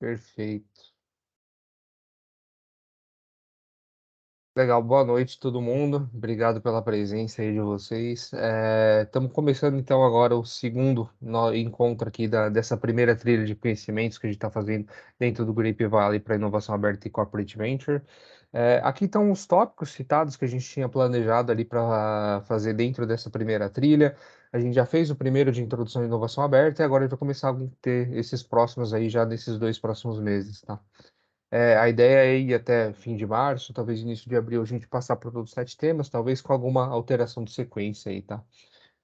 Perfeito. Legal, boa noite todo mundo. Obrigado pela presença aí de vocês. Estamos começando então agora o segundo encontro aqui dessa primeira trilha de conhecimentos que a gente está fazendo dentro do Grape Valley para inovação aberta e corporate venture. Aqui estão os tópicos citados que a gente tinha planejado ali para fazer dentro dessa primeira trilha. A gente já fez o primeiro de introdução à inovação aberta e agora a gente vai começar a ter esses próximos aí já nesses 2 próximos meses, tá? A ideia é ir até fim de março, talvez início de abril, a gente passar por todos os 7 temas, talvez com alguma alteração de sequência aí, tá?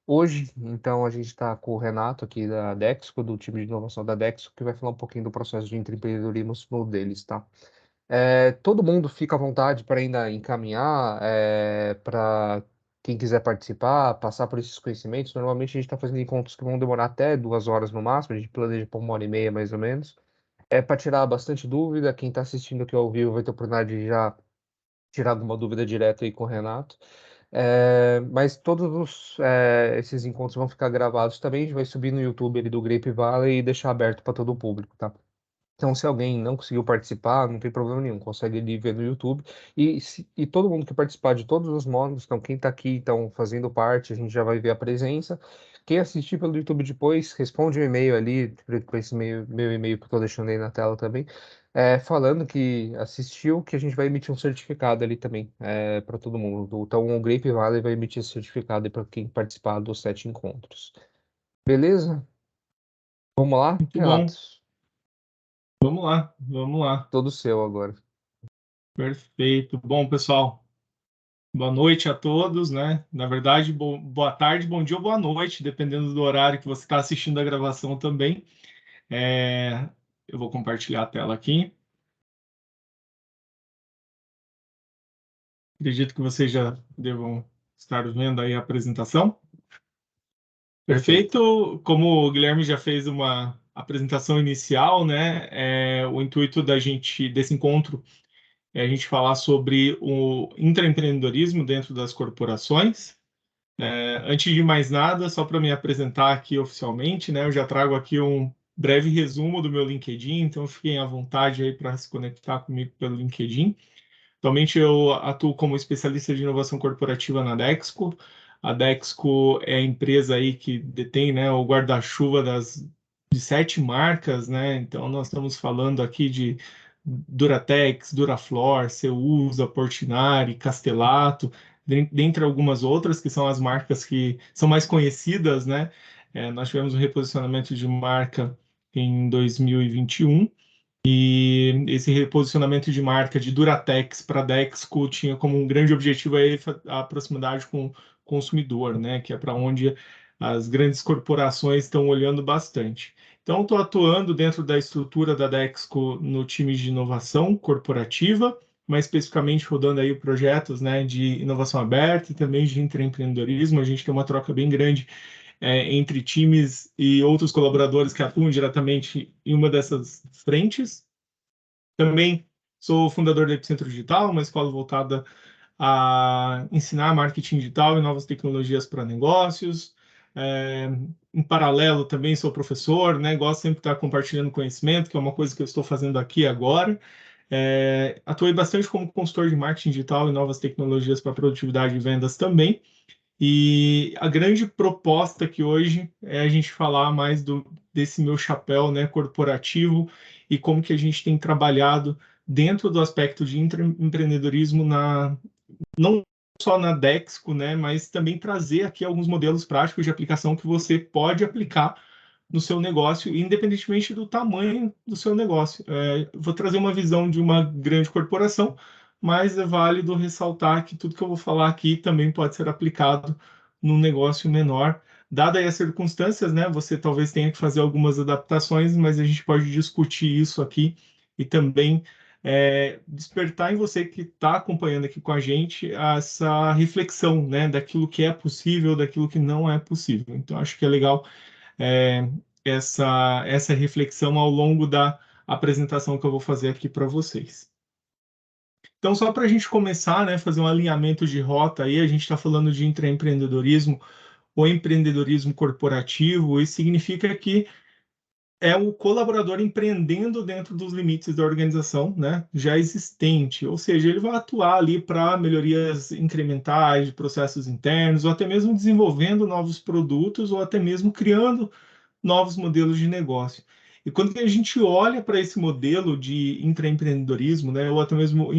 Hoje, então, a gente está com o Renato aqui da Dexco, do time de inovação da Dexco, que vai falar um pouquinho do processo de empreendedorismo deles, tá? Todo mundo fica à vontade para ainda encaminhar, para quem quiser participar, passar por esses conhecimentos. Normalmente a gente está fazendo encontros que vão demorar até 2 horas no máximo, a gente planeja por 1 hora e meia mais ou menos. Para tirar bastante dúvida. Quem está assistindo aqui ao vivo vai ter a oportunidade de já tirar alguma dúvida direto aí com o Renato. Mas esses encontros vão ficar gravados também. A gente vai subir no YouTube ali do Grape Valley e deixar aberto para todo o público, tá? Então, se alguém não conseguiu participar, não tem problema nenhum, consegue ali ver no YouTube. E todo mundo que participar de todos os módulos, então quem está aqui, então, fazendo parte, a gente já vai ver a presença. Quem assistir pelo YouTube depois, responde um e-mail ali, com esse meu e-mail que eu estou deixando aí na tela também, falando que assistiu, que a gente vai emitir um certificado ali também, para todo mundo. Então, o Grape Valley vai emitir esse certificado para quem participar dos 7 encontros. Beleza? Vamos lá, Muito bom. Renato? Vamos lá, vamos lá. Todo seu agora. Perfeito. Bom, pessoal, boa noite a todos, né? Na verdade, boa tarde, bom dia ou boa noite, dependendo do horário que você está assistindo a gravação também. Eu vou compartilhar a tela aqui. Acredito que vocês já devam estar vendo aí a apresentação. Perfeito. Perfeito. Como o Guilherme já fez uma apresentação inicial, né? O intuito desse encontro é a gente falar sobre o intraempreendedorismo dentro das corporações. Antes de mais nada, só para me apresentar aqui oficialmente, né? Eu já trago aqui um breve resumo do meu LinkedIn, então fiquem à vontade aí para se conectar comigo pelo LinkedIn. Atualmente eu atuo como especialista de inovação corporativa na Dexco. A Dexco é a empresa aí que detém, né, o guarda-chuva de 7 marcas, né? Então nós estamos falando aqui de Duratex, Duraflor, Ceusa, Portinari, Castelato, dentre algumas outras que são as marcas que são mais conhecidas, né? Nós tivemos um reposicionamento de marca em 2021. E esse reposicionamento de marca de Duratex para Dexco tinha como um grande objetivo a proximidade com o consumidor, né? Que é para onde as grandes corporações estão olhando bastante. Então, estou atuando dentro da estrutura da Dexco no time de inovação corporativa, mais especificamente rodando aí projetos, né, de inovação aberta e também de intraempreendedorismo. A gente tem uma troca bem grande entre times e outros colaboradores que atuam diretamente em uma dessas frentes. Também sou fundador da Epicentro Digital, uma escola voltada a ensinar marketing digital e novas tecnologias para negócios. Em paralelo, também sou professor, né? Gosto sempre de estar compartilhando conhecimento, que é uma coisa que eu estou fazendo aqui agora. Atuei bastante como consultor de marketing digital e novas tecnologias para produtividade e vendas também. E a grande proposta aqui hoje é a gente falar mais desse meu chapéu, né, corporativo e como que a gente tem trabalhado dentro do aspecto de empreendedorismo não só na Dexco, né, mas também trazer aqui alguns modelos práticos de aplicação que você pode aplicar no seu negócio, independentemente do tamanho do seu negócio. Vou trazer uma visão de uma grande corporação, mas é válido ressaltar que tudo que eu vou falar aqui também pode ser aplicado num negócio menor. Dadas as circunstâncias, né, você talvez tenha que fazer algumas adaptações, mas a gente pode discutir isso aqui e também despertar em você que está acompanhando aqui com a gente essa reflexão, né, daquilo que é possível, daquilo que não é possível. Então, acho que é legal é, essa reflexão ao longo da apresentação que eu vou fazer aqui para vocês. Então, só para a gente começar, né, fazer um alinhamento de rota aí, a gente está falando de intraempreendedorismo ou empreendedorismo corporativo, isso significa que é o colaborador empreendendo dentro dos limites da organização, né, já existente, ou seja, ele vai atuar ali para melhorias incrementais de processos internos, ou até mesmo desenvolvendo novos produtos, ou até mesmo criando novos modelos de negócio. E quando a gente olha para esse modelo de intraempreendedorismo, né, ou até mesmo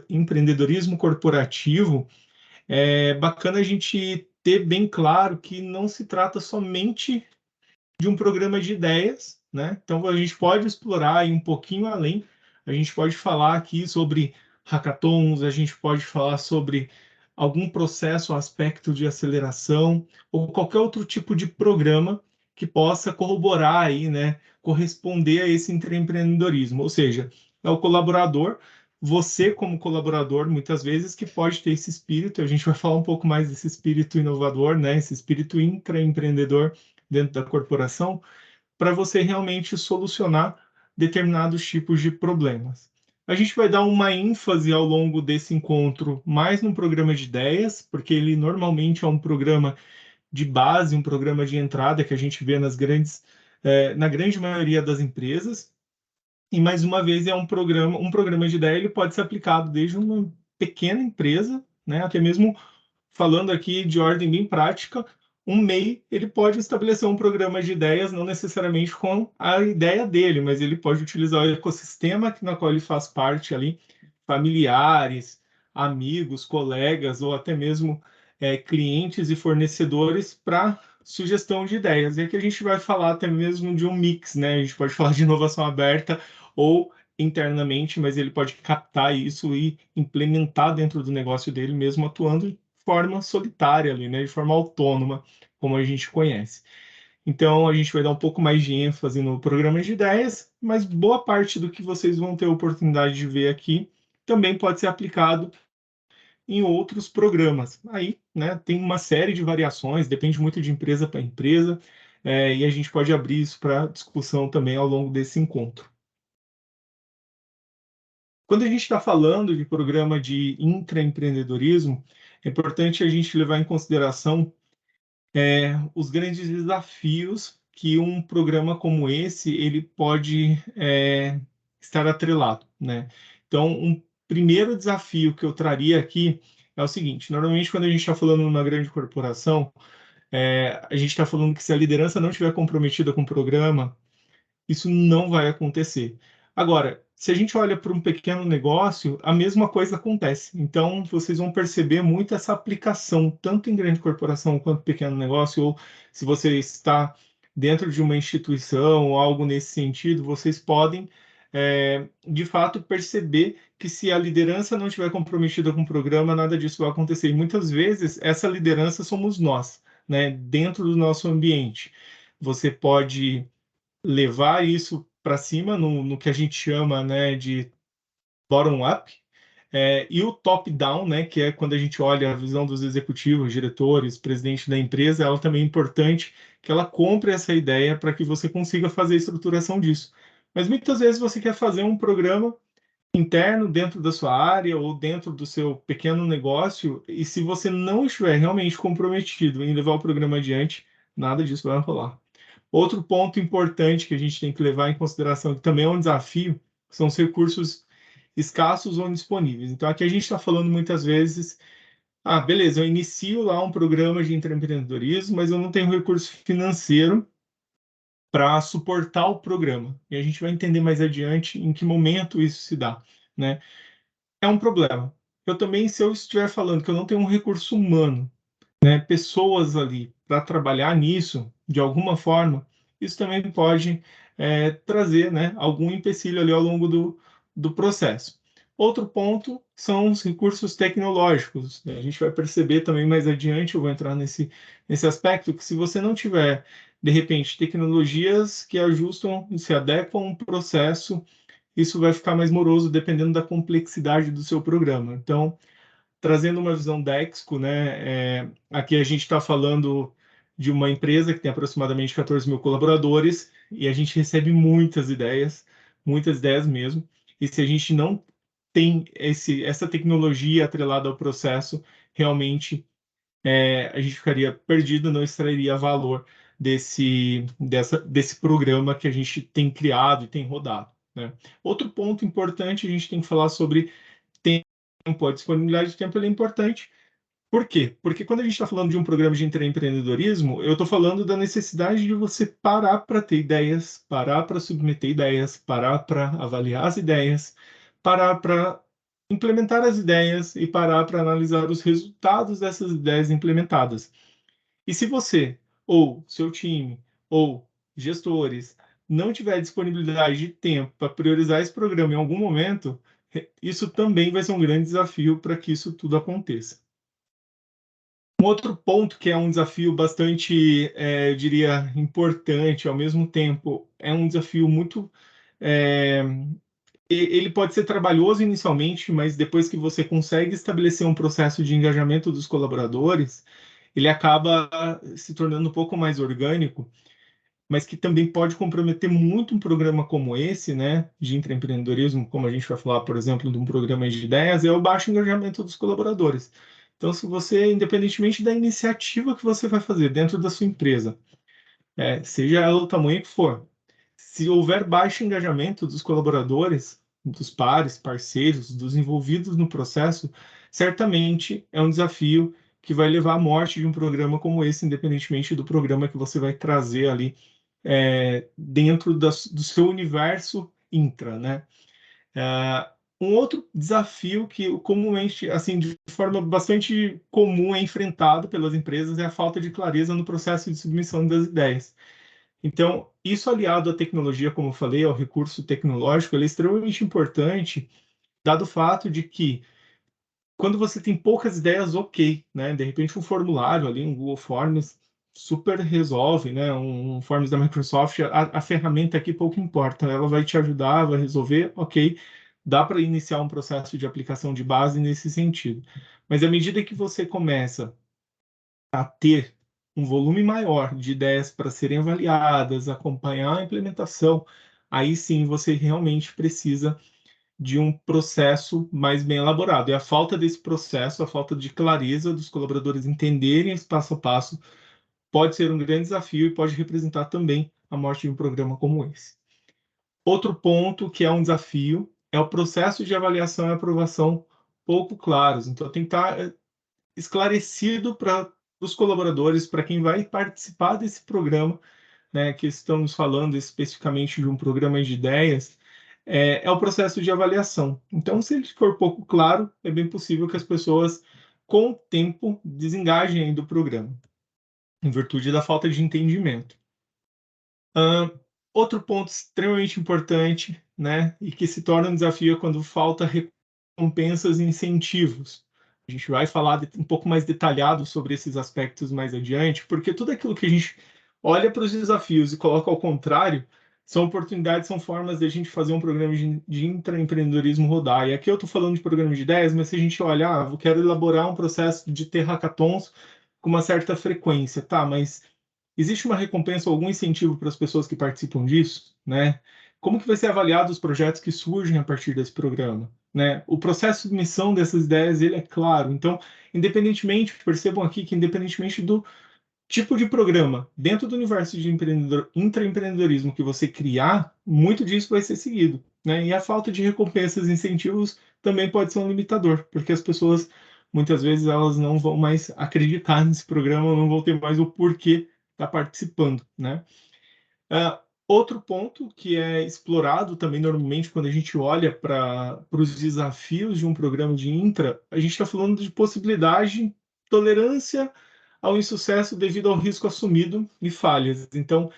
empreendedorismo corporativo, é bacana a gente ter bem claro que não se trata somente de um programa de ideias, né? Então a gente pode explorar um pouquinho além. A gente pode falar aqui sobre hackathons, a gente pode falar sobre algum processo, aspecto de aceleração ou qualquer outro tipo de programa que possa corroborar aí, né, corresponder a esse empreendedorismo. Ou seja, é o colaborador, você como colaborador, muitas vezes que pode ter esse espírito. A gente vai falar um pouco mais desse espírito inovador, né, esse espírito intraempreendedor dentro da corporação, para você realmente solucionar determinados tipos de problemas. A gente vai dar uma ênfase ao longo desse encontro mais no programa de ideias, porque ele normalmente é um programa de base, um programa de entrada que a gente vê na grande maioria das empresas. E mais uma vez é um programa de ideia, ele pode ser aplicado desde uma pequena empresa, né, até mesmo falando aqui de ordem bem prática, um MEI ele pode estabelecer um programa de ideias, não necessariamente com a ideia dele, mas ele pode utilizar o ecossistema na qual ele faz parte ali, familiares, amigos, colegas ou até mesmo clientes e fornecedores para sugestão de ideias. E aqui a gente vai falar até mesmo de um mix, né? A gente pode falar de inovação aberta ou internamente, mas ele pode captar isso e implementar dentro do negócio dele, mesmo atuando forma solitária ali, né, de forma autônoma, como a gente conhece. Então, a gente vai dar um pouco mais de ênfase no programa de ideias, mas boa parte do que vocês vão ter a oportunidade de ver aqui também pode ser aplicado em outros programas. Aí, né, tem uma série de variações, depende muito de empresa para empresa, e a gente pode abrir isso para discussão também ao longo desse encontro. Quando a gente está falando de programa de intraempreendedorismo, é importante a gente levar em consideração os grandes desafios que um programa como esse ele pode estar atrelado, né? Então, um primeiro desafio que eu traria aqui é o seguinte: normalmente quando a gente está falando numa grande corporação, a gente está falando que se a liderança não estiver comprometida com o programa, isso não vai acontecer. Agora, se a gente olha para um pequeno negócio, a mesma coisa acontece. Então, vocês vão perceber muito essa aplicação, tanto em grande corporação quanto pequeno negócio, ou se você está dentro de uma instituição ou algo nesse sentido, vocês podem, de fato, perceber que se a liderança não estiver comprometida com o programa, nada disso vai acontecer. E muitas vezes, essa liderança somos nós, né, dentro do nosso ambiente. Você pode levar isso para cima no que a gente chama, né, de bottom-up, e o top-down, né, que é quando a gente olha a visão dos executivos, diretores, presidente da empresa, ela também é importante que ela compre essa ideia para que você consiga fazer a estruturação disso. Mas muitas vezes você quer fazer um programa interno dentro da sua área ou dentro do seu pequeno negócio, e se você não estiver realmente comprometido em levar o programa adiante, nada disso vai rolar. Outro ponto importante que a gente tem que levar em consideração, que também é um desafio, são os recursos escassos ou disponíveis. Então, aqui a gente está falando muitas vezes, beleza, eu inicio lá um programa de empreendedorismo, mas eu não tenho recurso financeiro para suportar o programa. E a gente vai entender mais adiante em que momento isso se dá, né? É um problema. Eu também, se eu estiver falando que eu não tenho um recurso humano, né, pessoas ali para trabalhar nisso de alguma forma, isso também pode trazer, né, algum empecilho ali ao longo do processo. Outro ponto são os recursos tecnológicos, né? A gente vai perceber também mais adiante, eu vou entrar nesse aspecto, que se você não tiver, de repente, tecnologias que ajustam e se adequam ao processo, isso vai ficar mais moroso dependendo da complexidade do seu programa. Então, trazendo uma visão da Exco, né? Aqui a gente está falando de uma empresa que tem aproximadamente 14 mil colaboradores e a gente recebe muitas ideias mesmo. E se a gente não tem essa tecnologia atrelada ao processo, realmente a gente ficaria perdido, não extrairia valor desse programa que a gente tem criado e tem rodado, né? Outro ponto importante, a gente tem que falar sobre tempo, a disponibilidade de tempo é importante. Por quê? Porque quando a gente está falando de um programa de intraempreendedorismo, eu estou falando da necessidade de você parar para ter ideias, parar para submeter ideias, parar para avaliar as ideias, parar para implementar as ideias e parar para analisar os resultados dessas ideias implementadas. E se você, ou seu time, ou gestores, não tiver disponibilidade de tempo para priorizar esse programa em algum momento, isso também vai ser um grande desafio para que isso tudo aconteça. Um outro ponto que é um desafio bastante, eu diria, importante, ao mesmo tempo, é um desafio muito. é, Ele pode ser trabalhoso inicialmente, mas depois que você consegue estabelecer um processo de engajamento dos colaboradores, ele acaba se tornando um pouco mais orgânico, mas que também pode comprometer muito um programa como esse, né, de intraempreendedorismo, como a gente vai falar, por exemplo, de um programa de ideias, é o baixo engajamento dos colaboradores. Então, se você, independentemente da iniciativa que você vai fazer dentro da sua empresa, seja ela o tamanho que for, se houver baixo engajamento dos colaboradores, dos pares, parceiros, dos envolvidos no processo, certamente é um desafio que vai levar à morte de um programa como esse, independentemente do programa que você vai trazer ali dentro do seu universo intra, né? Um outro desafio que comumente, assim, de forma bastante comum é enfrentado pelas empresas é a falta de clareza no processo de submissão das ideias. Então, isso aliado à tecnologia, como eu falei, ao recurso tecnológico, ele é extremamente importante, dado o fato de que quando você tem poucas ideias, ok, né? De repente um formulário ali, um Google Forms, super resolve, né? Um Forms da Microsoft, a ferramenta aqui pouco importa, ela vai te ajudar, vai resolver, ok, dá para iniciar um processo de aplicação de base nesse sentido. Mas à medida que você começa a ter um volume maior de ideias para serem avaliadas, acompanhar a implementação, aí sim você realmente precisa de um processo mais bem elaborado. E a falta desse processo, a falta de clareza dos colaboradores entenderem esse passo a passo, pode ser um grande desafio e pode representar também a morte de um programa como esse. Outro ponto que é um desafio é o processo de avaliação e aprovação pouco claros. Então, tem que estar esclarecido para os colaboradores, para quem vai participar desse programa, né, que estamos falando especificamente de um programa de ideias, o processo de avaliação. Então, se ele for pouco claro, é bem possível que as pessoas, com o tempo, desengajem do programa, em virtude da falta de entendimento. Outro ponto extremamente importante, né, e que se torna um desafio é quando falta recompensas e incentivos. A gente vai falar um pouco mais detalhado sobre esses aspectos mais adiante, porque tudo aquilo que a gente olha para os desafios e coloca ao contrário são oportunidades, são formas de a gente fazer um programa de intraempreendedorismo rodar. E aqui eu estou falando de programa de ideias, mas se a gente olhar, eu quero elaborar um processo de ter hackathons com uma certa frequência, tá? Mas existe uma recompensa ou algum incentivo para as pessoas que participam disso, né? Como que vai ser avaliado os projetos que surgem a partir desse programa, né? O processo de submissão dessas ideias, ele é claro. Então, independentemente, percebam aqui que independentemente do tipo de programa, dentro do universo de intraempreendedorismo que você criar, muito disso vai ser seguido, né? E a falta de recompensas e incentivos também pode ser um limitador, porque as pessoas, muitas vezes, elas não vão mais acreditar nesse programa, não vão ter mais o porquê estar participando, né? Outro ponto que é explorado também normalmente quando a gente olha para os desafios de um programa de intra, a gente está falando de possibilidade, tolerância ao insucesso devido ao risco assumido e falhas. Então,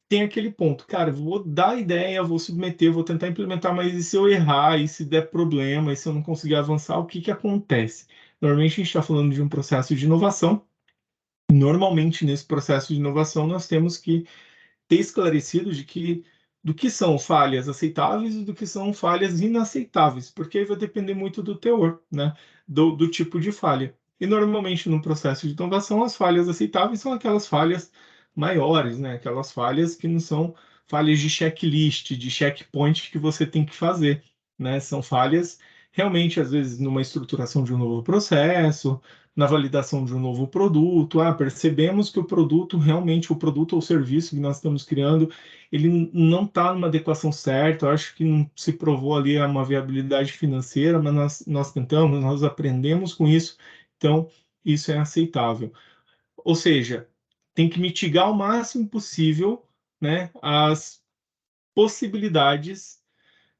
tem aquele ponto, cara, vou dar ideia, vou submeter, vou tentar implementar, mas e se eu errar, e se der problema, e se eu não conseguir avançar, o que que acontece? Normalmente a gente está falando de um processo de inovação. Normalmente, nesse processo de inovação, nós temos que ter esclarecido do que são falhas aceitáveis e do que são falhas inaceitáveis, porque aí vai depender muito do teor, né, do tipo de falha. E normalmente no processo de inovação, as falhas aceitáveis são aquelas falhas maiores, né, aquelas falhas que não são falhas de checklist, de checkpoint que você tem que fazer, né, são falhas realmente às vezes numa estruturação de um novo processo, na validação de um novo produto. Percebemos que o produto, realmente, o produto ou serviço que nós estamos criando, ele não está numa adequação certa. Eu acho que não se provou ali uma viabilidade financeira, mas nós tentamos, nós aprendemos com isso, então isso é aceitável. Ou seja, tem que mitigar o máximo possível, né, as possibilidades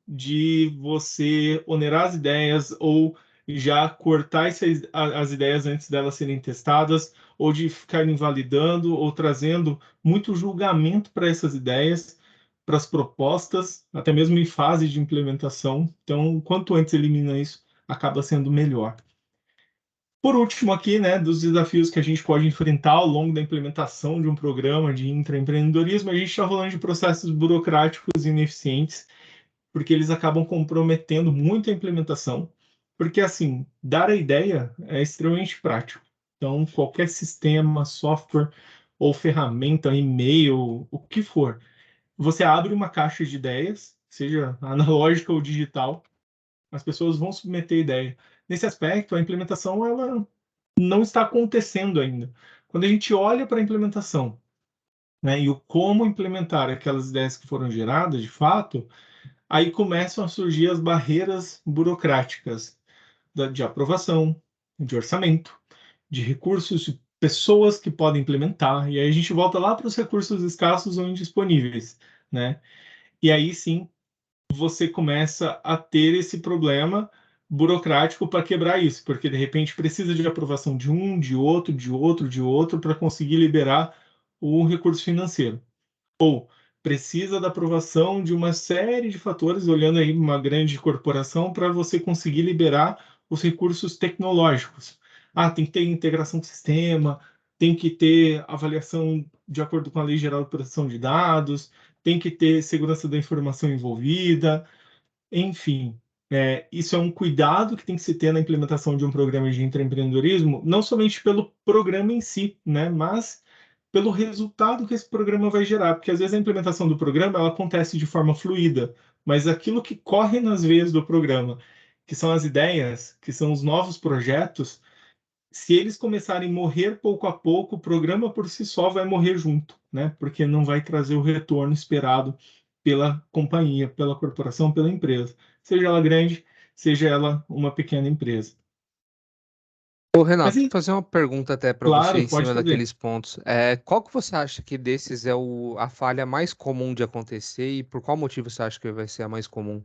de você onerar as ideias ou já cortar as ideias antes delas serem testadas, ou de ficar invalidando ou trazendo muito julgamento para essas ideias, para as propostas, até mesmo em fase de implementação. Então, quanto antes elimina isso, acaba sendo melhor. Por último, aqui, né, dos desafios que a gente pode enfrentar ao longo da implementação de um programa de intraempreendedorismo, a gente está falando de processos burocráticos ineficientes, porque eles acabam comprometendo muito a implementação, porque, assim, dar a ideia é extremamente prático. Então, qualquer sistema, software ou ferramenta, e-mail, o que for, você abre uma caixa de ideias, seja analógica ou digital, as pessoas vão submeter ideia. Nesse aspecto, a implementação ela não está acontecendo ainda. Quando a gente olha para a implementação, né, e o como implementar aquelas ideias que foram geradas, de fato, aí começam a surgir as barreiras burocráticas de aprovação, de orçamento, de recursos, de pessoas que podem implementar. E aí a gente volta lá para os recursos escassos ou indisponíveis, né? E aí sim você começa a ter esse problema burocrático para quebrar isso, porque de repente precisa de aprovação de um, de outro, de outro, de outro para conseguir liberar o recurso financeiro. Ou precisa da aprovação de uma série de fatores, olhando aí uma grande corporação, para você conseguir liberar os recursos tecnológicos. Tem que ter integração com o sistema, tem que ter avaliação de acordo com a Lei Geral de Proteção de Dados, tem que ter segurança da informação envolvida, enfim. Isso é um cuidado que tem que se ter na implementação de um programa de intraempreendedorismo, não somente pelo programa em si, né, mas pelo resultado que esse programa vai gerar, porque às vezes a implementação do programa ela acontece de forma fluida, mas aquilo que corre nas veias do programa, que são as ideias, que são os novos projetos, se eles começarem a morrer pouco a pouco, o programa por si só vai morrer junto, né? Porque não vai trazer o retorno esperado pela companhia, pela corporação, pela empresa, seja ela grande, seja ela uma pequena empresa. Ô, Mas, Renato, vou fazer uma pergunta até para você claro, em pode cima fazer. daqueles pontos. Qual que você acha que desses é a falha mais comum de acontecer e por qual motivo você acha que vai ser a mais comum?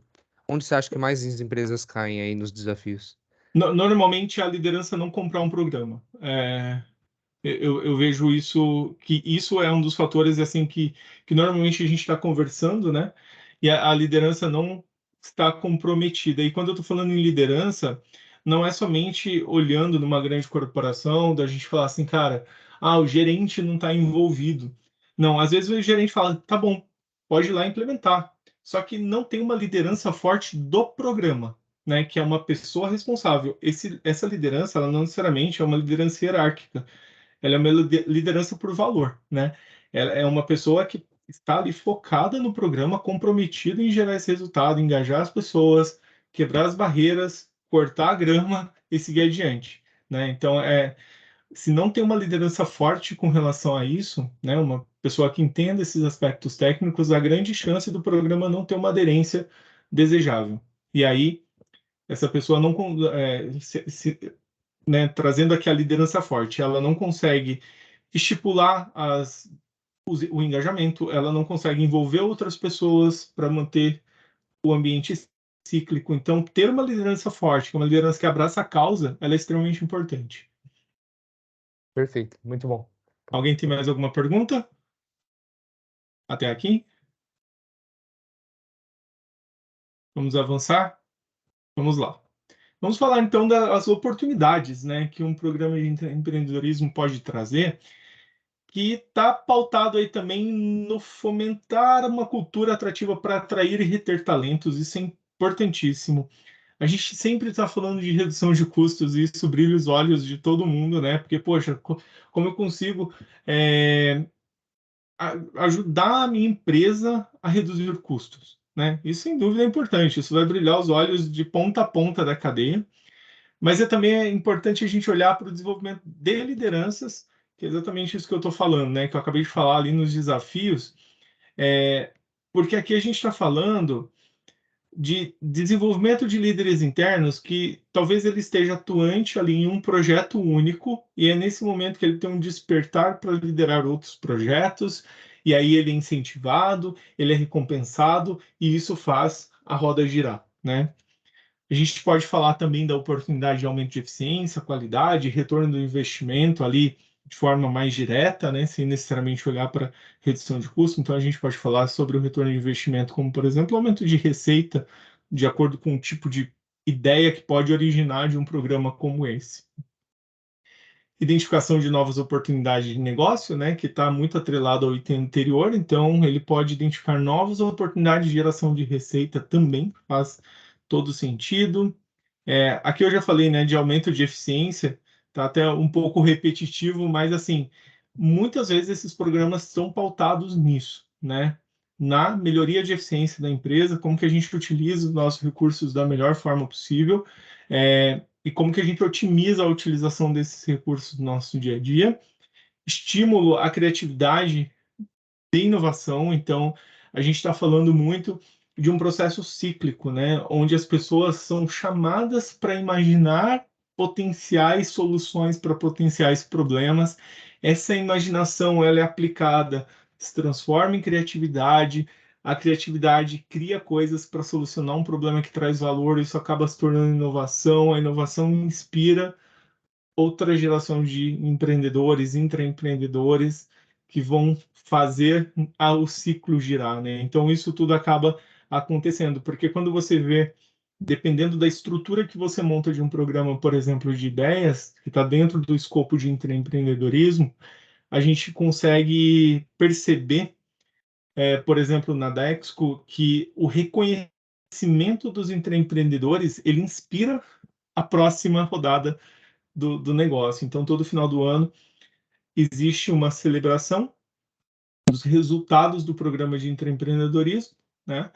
Onde você acha que mais as empresas caem aí nos desafios? Normalmente a liderança não comprar um programa. Eu vejo isso, que isso é um dos fatores assim que normalmente a gente está conversando, né? E a liderança não está comprometida. E quando eu estou falando em liderança, não é somente olhando numa grande corporação, da gente falar assim, cara, o gerente não está envolvido. Não, às vezes o gerente fala, tá bom, pode ir lá implementar. Só que não tem uma liderança forte do programa, né? Que é uma pessoa responsável. Essa liderança, ela não necessariamente é uma liderança hierárquica, ela é uma liderança por valor, né? Ela é uma pessoa que está ali focada no programa, comprometida em gerar esse resultado, engajar as pessoas, quebrar as barreiras, cortar a grama e seguir adiante, né? Então, se não tem uma liderança forte com relação a isso, né, uma pessoa que entenda esses aspectos técnicos, a grande chance do programa não ter uma aderência desejável. E aí, essa pessoa não, né, trazendo aqui a liderança forte, ela não consegue estipular o engajamento, ela não consegue envolver outras pessoas para manter o ambiente cíclico. Então, ter uma liderança forte, uma liderança que abraça a causa, ela é extremamente importante. Perfeito, muito bom. Alguém tem mais alguma pergunta? Até aqui? Vamos avançar? Vamos lá. Vamos falar então das oportunidades, né, que um programa de empreendedorismo pode trazer, que está pautado aí também no fomentar uma cultura atrativa para atrair e reter talentos. Isso é importantíssimo. A gente sempre está falando de redução de custos e isso brilha os olhos de todo mundo, né? Porque, poxa, como eu consigo ajudar a minha empresa a reduzir custos, né? Isso sem dúvida é importante. Isso vai brilhar os olhos de ponta a ponta da cadeia. Mas também é importante a gente olhar para o desenvolvimento de lideranças, que é exatamente isso que eu estou falando, né? Que eu acabei de falar ali nos desafios, é, porque aqui a gente está falando de desenvolvimento de líderes internos que talvez ele esteja atuante ali em um projeto único, e é nesse momento que ele tem um despertar para liderar outros projetos, e aí ele é incentivado, ele é recompensado, e isso faz a roda girar, né? A gente pode falar também da oportunidade de aumento de eficiência, qualidade, retorno do investimento ali de forma mais direta, né, sem necessariamente olhar para redução de custo. Então, a gente pode falar sobre o retorno de investimento, como, por exemplo, aumento de receita, de acordo com o tipo de ideia que pode originar de um programa como esse. Identificação de novas oportunidades de negócio, né, que está muito atrelado ao item anterior. Então, ele pode identificar novas oportunidades de geração de receita também, faz todo sentido. Aqui eu já falei, né, de aumento de eficiência, tá até um pouco repetitivo, mas assim, muitas vezes esses programas são pautados nisso, né? Na melhoria de eficiência da empresa, como que a gente utiliza os nossos recursos da melhor forma possível, e como que a gente otimiza a utilização desses recursos no nosso dia a dia. Estímulo à criatividade de inovação. Então, a gente está falando muito de um processo cíclico, né? Onde as pessoas são chamadas para imaginar potenciais soluções para potenciais problemas. Essa imaginação ela é aplicada, se transforma em criatividade. A criatividade cria coisas para solucionar um problema que traz valor, isso acaba se tornando inovação. A inovação inspira outra geração de empreendedores, intraempreendedores, que vão fazer o ciclo girar, né? Então, isso tudo acaba acontecendo, porque quando você vê, dependendo da estrutura que você monta de um programa, por exemplo, de ideias, que está dentro do escopo de intraempreendedorismo, a gente consegue perceber, por exemplo, na Dexco, que o reconhecimento dos intraempreendedores, ele inspira a próxima rodada do negócio. Então, todo final do ano existe uma celebração dos resultados do programa de intraempreendedorismo, né?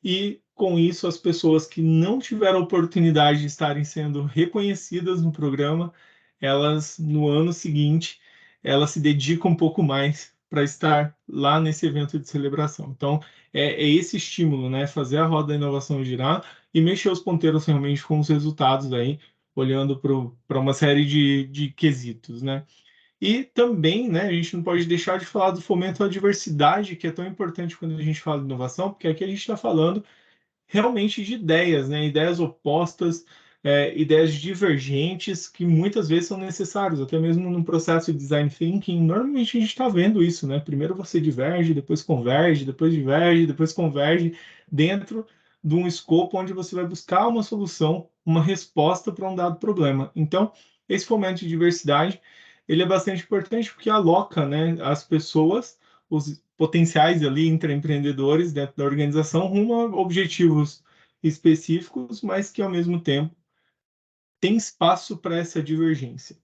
E com isso, as pessoas que não tiveram oportunidade de estarem sendo reconhecidas no programa, elas no ano seguinte, elas se dedicam um pouco mais para estar lá nesse evento de celebração. Então, é esse estímulo, né? Fazer a roda da inovação girar e mexer os ponteiros realmente com os resultados aí, olhando para uma série de quesitos, né? E também, né, a gente não pode deixar de falar do fomento à diversidade, que é tão importante quando a gente fala de inovação, porque aqui a gente está falando realmente de ideias, né? Ideias opostas, ideias divergentes que muitas vezes são necessárias, até mesmo no processo de design thinking. Normalmente a gente está vendo isso, né? Primeiro você diverge, depois converge, depois diverge, depois converge dentro de um escopo onde você vai buscar uma solução, uma resposta para um dado problema. Então, esse fomento de diversidade ele é bastante importante porque aloca, né, as pessoas, os potenciais ali intraempreendedores dentro da organização rumo a objetivos específicos, mas que ao mesmo tempo tem espaço para essa divergência.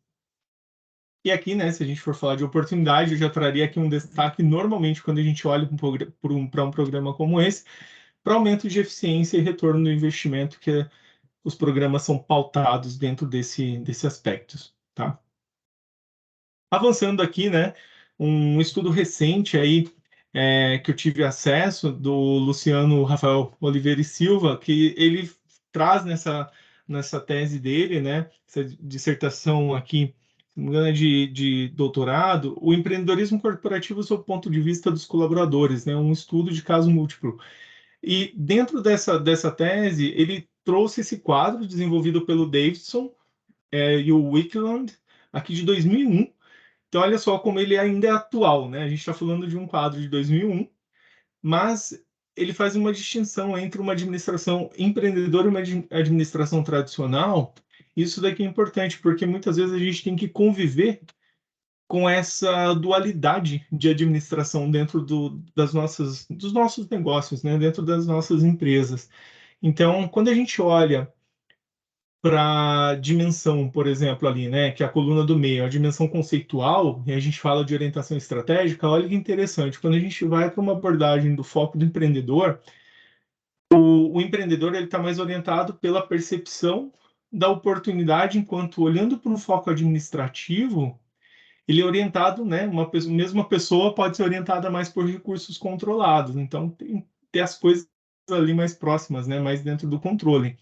E aqui, né, se a gente for falar de oportunidade, eu já traria aqui um destaque normalmente quando a gente olha para um programa como esse, para aumento de eficiência e retorno do investimento que os programas são pautados dentro desse aspectos, tá? Avançando aqui, né, um estudo recente aí que eu tive acesso do Luciano Rafael Oliveira e Silva, que ele traz nessa tese dele, né, essa dissertação aqui, se não me engano, é de doutorado, o empreendedorismo corporativo sob o ponto de vista dos colaboradores, né, um estudo de caso múltiplo. E dentro dessa tese, ele trouxe esse quadro desenvolvido pelo Davidson e o Wickland, aqui de 2001. Então, olha só como ele ainda é atual, né? A gente está falando de um quadro de 2001, mas ele faz uma distinção entre uma administração empreendedora e uma administração tradicional. Isso daqui é importante, porque muitas vezes a gente tem que conviver com essa dualidade de administração dentro dos nossos negócios, né? Dentro das nossas empresas. Então, quando a gente olha para a dimensão, por exemplo, ali, né, que é a coluna do meio, a dimensão conceitual, e a gente fala de orientação estratégica, olha que interessante, quando a gente vai para uma abordagem do foco do empreendedor, o empreendedor ele está mais orientado pela percepção da oportunidade, enquanto olhando para o foco administrativo, ele é orientado, né? Mesma pessoa pode ser orientada mais por recursos controlados. Então, tem que ter as coisas ali mais próximas, né? Mais dentro do controle.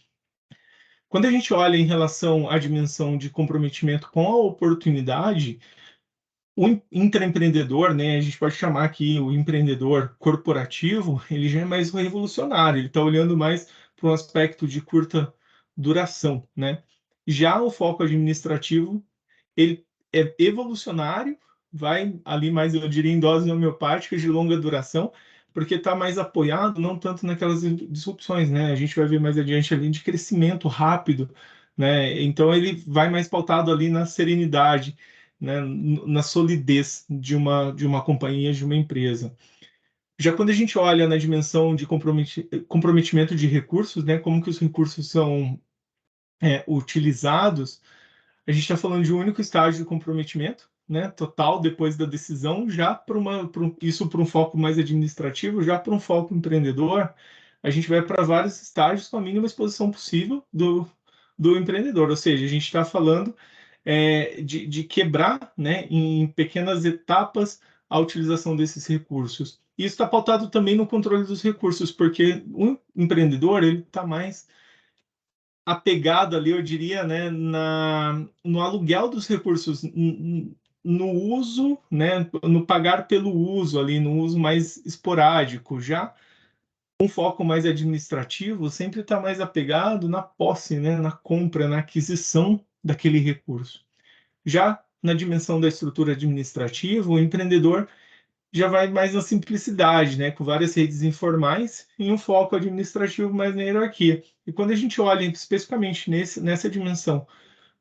Quando a gente olha em relação à dimensão de comprometimento com a oportunidade, o intraempreendedor, né, a gente pode chamar aqui o empreendedor corporativo, ele já é mais revolucionário, ele está olhando mais para um aspecto de curta duração, né? Já o foco administrativo, ele é evolucionário, vai ali mais, eu diria, em doses homeopáticas de longa duração, porque está mais apoiado, não tanto naquelas disrupções, né? A gente vai ver mais adiante ali de crescimento rápido, né? Então ele vai mais pautado ali na serenidade, né? Na solidez de uma companhia, de uma empresa. Já quando a gente olha na dimensão de comprometimento de recursos, né? Como que os recursos são utilizados, a gente está falando de um único estágio de comprometimento, né, total, depois da decisão, já isso para um foco mais administrativo, já para um foco empreendedor, a gente vai para vários estágios com a mínima exposição possível do empreendedor, ou seja, a gente está falando de quebrar, né, em pequenas etapas a utilização desses recursos. Isso está pautado também no controle dos recursos, porque o empreendedor ele está mais apegado ali, eu diria, né, no aluguel dos recursos, no uso, né, no pagar pelo uso ali, no uso mais esporádico. Já um foco mais administrativo sempre está mais apegado na posse, né, na compra, na aquisição daquele recurso. Já na dimensão da estrutura administrativa, o empreendedor já vai mais na simplicidade, né, com várias redes informais e um foco administrativo mais na hierarquia. E quando a gente olha especificamente nessa dimensão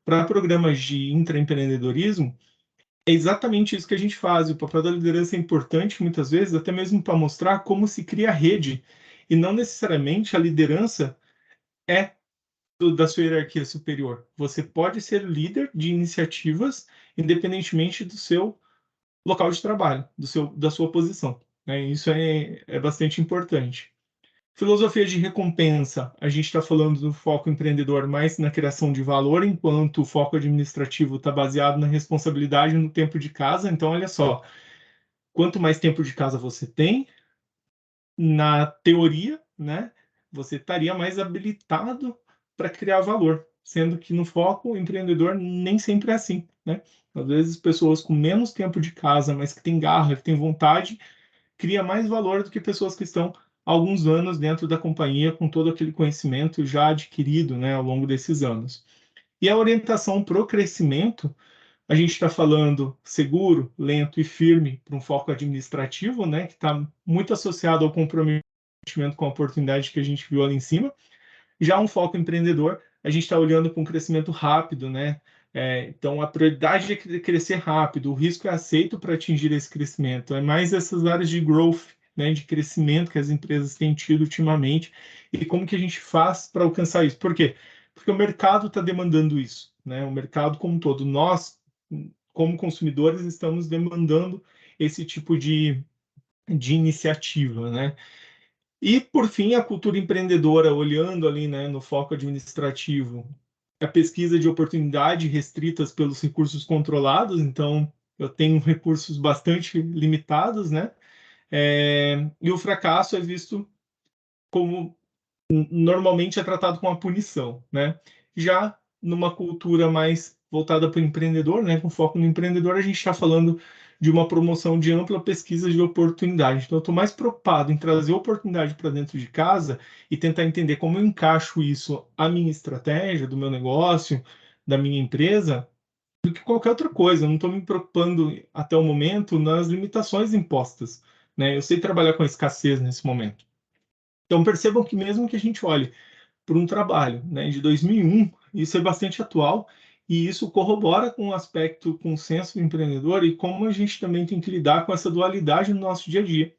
para programas de intraempreendedorismo, é exatamente isso que a gente faz. O papel da liderança é importante, muitas vezes, até mesmo para mostrar como se cria a rede, e não necessariamente a liderança é da sua hierarquia superior. Você pode ser líder de iniciativas, independentemente do seu local de trabalho, da sua posição. Né? Isso é bastante importante. Filosofia de recompensa, a gente está falando do foco empreendedor mais na criação de valor, enquanto o foco administrativo está baseado na responsabilidade no tempo de casa. Então, olha só, quanto mais tempo de casa você tem, na teoria, né, você estaria mais habilitado para criar valor, sendo que no foco empreendedor nem sempre é assim, né? Às vezes pessoas com menos tempo de casa, mas que têm garra, que têm vontade, cria mais valor do que pessoas que estão há alguns anos dentro da companhia com todo aquele conhecimento já adquirido, né, ao longo desses anos. E a orientação para o crescimento, a gente está falando seguro, lento e firme para um foco administrativo, né, que está muito associado ao comprometimento com a oportunidade que a gente viu ali em cima. Já um foco empreendedor, a gente está olhando para um crescimento rápido, né? Então, a prioridade é crescer rápido, o risco é aceito para atingir esse crescimento. É mais essas áreas de growth, né, de crescimento que as empresas têm tido ultimamente e como que a gente faz para alcançar isso. Por quê? Porque o mercado está demandando isso, né? O mercado como um todo. Nós, como consumidores, estamos demandando esse tipo de iniciativa, né? E, por fim, a cultura empreendedora, olhando ali, né, no foco administrativo, a pesquisa de oportunidade restritas pelos recursos controlados, então eu tenho recursos bastante limitados, né? E o fracasso é visto como normalmente é tratado com a punição, né? Já numa cultura mais voltada para o empreendedor, né, com foco no empreendedor, a gente está falando de uma promoção de ampla pesquisa de oportunidade. Então, eu estou mais preocupado em trazer oportunidade para dentro de casa e tentar entender como eu encaixo isso à minha estratégia, do meu negócio, da minha empresa, do que qualquer outra coisa. Eu não estou me preocupando até o momento nas limitações impostas, né? Eu sei trabalhar com a escassez nesse momento. Então, percebam que mesmo que a gente olhe por um trabalho, né, de 2001, isso é bastante atual e isso corrobora com o aspecto consenso empreendedor e como a gente também tem que lidar com essa dualidade no nosso dia a dia.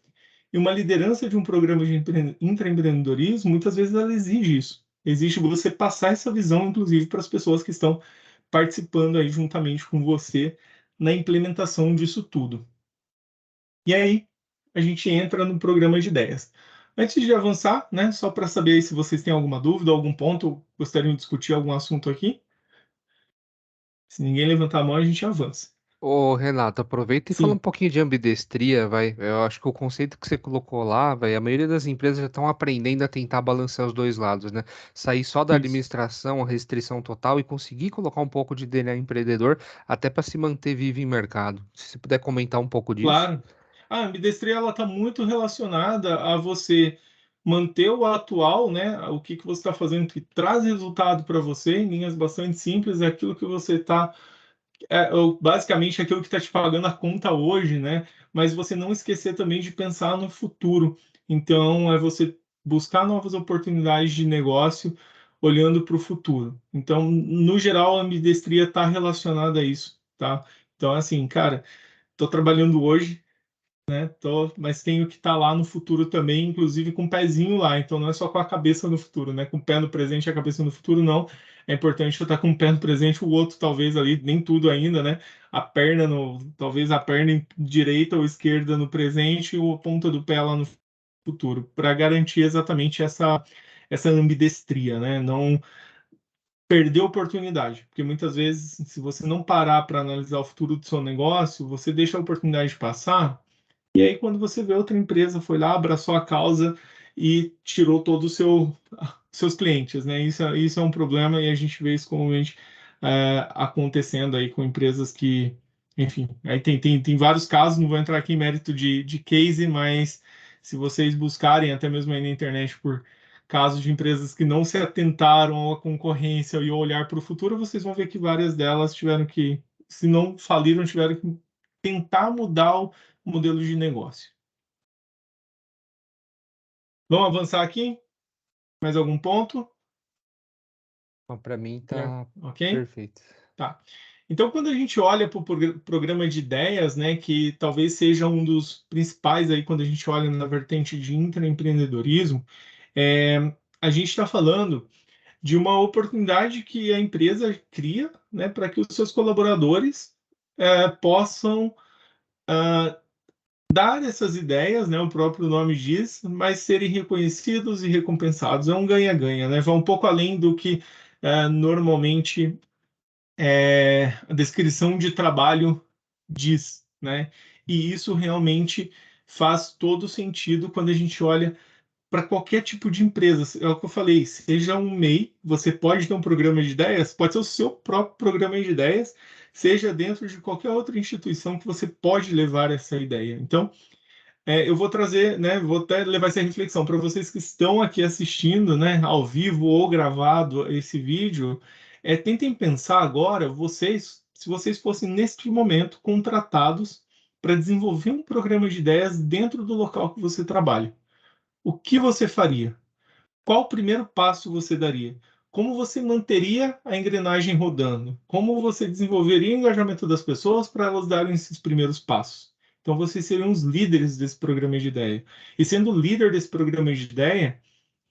E uma liderança de um programa de intraempreendedorismo, muitas vezes ela exige isso. Exige você passar essa visão, inclusive, para as pessoas que estão participando aí juntamente com você na implementação disso tudo. E aí, a gente entra no programa de ideias. Antes de avançar, né, só para saber aí se vocês têm alguma dúvida, algum ponto, gostariam de discutir algum assunto aqui. Se ninguém levantar a mão, a gente avança. Ô, Renato, aproveita e fala um Sim, pouquinho de ambidestria, vai. Eu acho que o conceito que você colocou lá, vai, a maioria das empresas já estão aprendendo a tentar balancear os dois lados, né? Sair só da isso. administração, a restrição total e conseguir colocar um pouco de DNA empreendedor até para se manter vivo em mercado. Se você puder comentar um pouco disso. Claro. A ambidestria ela está muito relacionada a você manter o atual, né? O que que você está fazendo que traz resultado para você, em linhas bastante simples, é aquilo que você está basicamente aquilo que está te pagando a conta hoje, né? Mas você não esquecer também de pensar no futuro. Então, é você buscar novas oportunidades de negócio olhando para o futuro. Então, no geral, a ambidestria está relacionada a isso, tá? Então, assim, cara, estou trabalhando hoje, né? Mas tenho que estar lá no futuro também, inclusive com o pezinho lá. Então não é só com a cabeça no futuro, né? Com o pé no presente e a cabeça no futuro, não. É importante eu estar com o pé no presente, o outro talvez ali, nem tudo ainda, né? A perna no, talvez a perna direita ou esquerda no presente e a ponta do pé lá no futuro, para garantir exatamente essa ambidestria, né? Não perder a oportunidade, porque muitas vezes, se você não parar para analisar o futuro do seu negócio, você deixa a oportunidade passar e aí, quando você vê outra empresa foi lá, abraçou a causa e tirou todos seus clientes, né? Isso é um problema e a gente vê isso comumente acontecendo aí com empresas que, enfim, aí tem vários casos, não vou entrar aqui em mérito de case, mas se vocês buscarem até mesmo aí na internet por casos de empresas que não se atentaram à concorrência e ao olhar para o futuro, vocês vão ver que várias delas tiveram que, se não faliram, tiveram que tentar mudar o modelo de negócio. Vamos avançar aqui? Mais algum ponto? Para mim É, tá ok? perfeito. Tá. Então, quando a gente olha para o programa de ideias, né, que talvez seja um dos principais aí quando a gente olha na vertente de intraempreendedorismo, é, a gente está falando de uma oportunidade que a empresa cria, né, para que os seus colaboradores possam dar essas ideias, né, o próprio nome diz, mas serem reconhecidos e recompensados. É um ganha-ganha, né? Vai um pouco além do que normalmente a descrição de trabalho diz, né? E isso realmente faz todo sentido quando a gente olha para qualquer tipo de empresa. É o que eu falei, seja um MEI, você pode ter um programa de ideias, pode ser o seu próprio programa de ideias, seja dentro de qualquer outra instituição que você pode levar essa ideia. Então, eu vou trazer, né, vou até levar essa reflexão para vocês que estão aqui assistindo, né, ao vivo ou gravado esse vídeo. Tentem pensar agora, vocês, se vocês fossem neste momento contratados para desenvolver um programa de ideias dentro do local que você trabalha. O que você faria? Qual o primeiro passo você daria? Como você manteria a engrenagem rodando? Como você desenvolveria o engajamento das pessoas para elas darem esses primeiros passos? Então, vocês seriam os líderes desse programa de ideia. E sendo líder desse programa de ideia,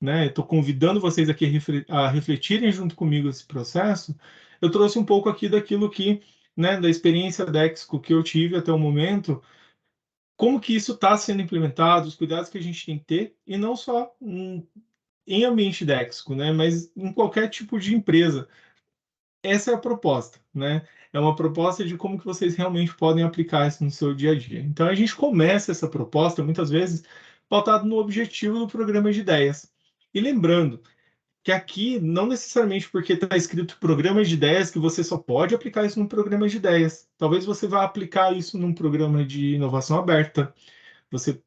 né, estou convidando vocês aqui a refletirem junto comigo esse processo. Eu trouxe um pouco aqui daquilo que, né, da experiência da Exco que eu tive até o momento, como que isso está sendo implementado, os cuidados que a gente tem que ter, e não só em ambiente Dexco, né? Mas em qualquer tipo de empresa. Essa é a proposta, né? É uma proposta de como que vocês realmente podem aplicar isso no seu dia a dia. Então a gente começa essa proposta muitas vezes pautado no objetivo do programa de ideias. E lembrando que aqui não necessariamente porque está escrito programa de ideias que você só pode aplicar isso num programa de ideias. Talvez você vá aplicar isso num programa de inovação aberta. Você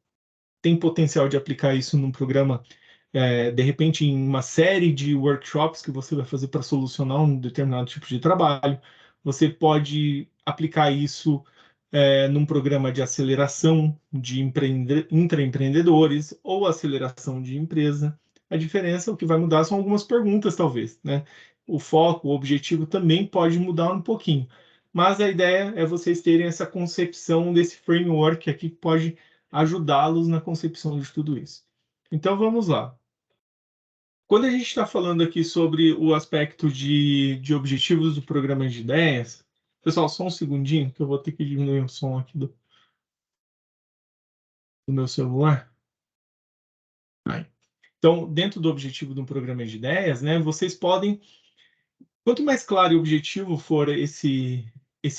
tem potencial de aplicar isso num programa de repente, em uma série de workshops que você vai fazer para solucionar um determinado tipo de trabalho. Você pode aplicar isso num programa de aceleração de intraempreendedores ou aceleração de empresa. A diferença, o que vai mudar são algumas perguntas, talvez, né? O foco, o objetivo também pode mudar um pouquinho. Mas a ideia é vocês terem essa concepção desse framework aqui que pode ajudá-los na concepção de tudo isso. Então vamos lá. Quando a gente está falando aqui sobre o aspecto de objetivos do programa de ideias, pessoal, só um segundinho, que eu vou ter que diminuir o som aqui do meu celular. Aí. Então, dentro do objetivo de um programa de ideias, né, vocês podem, quanto mais claro e objetivo for esse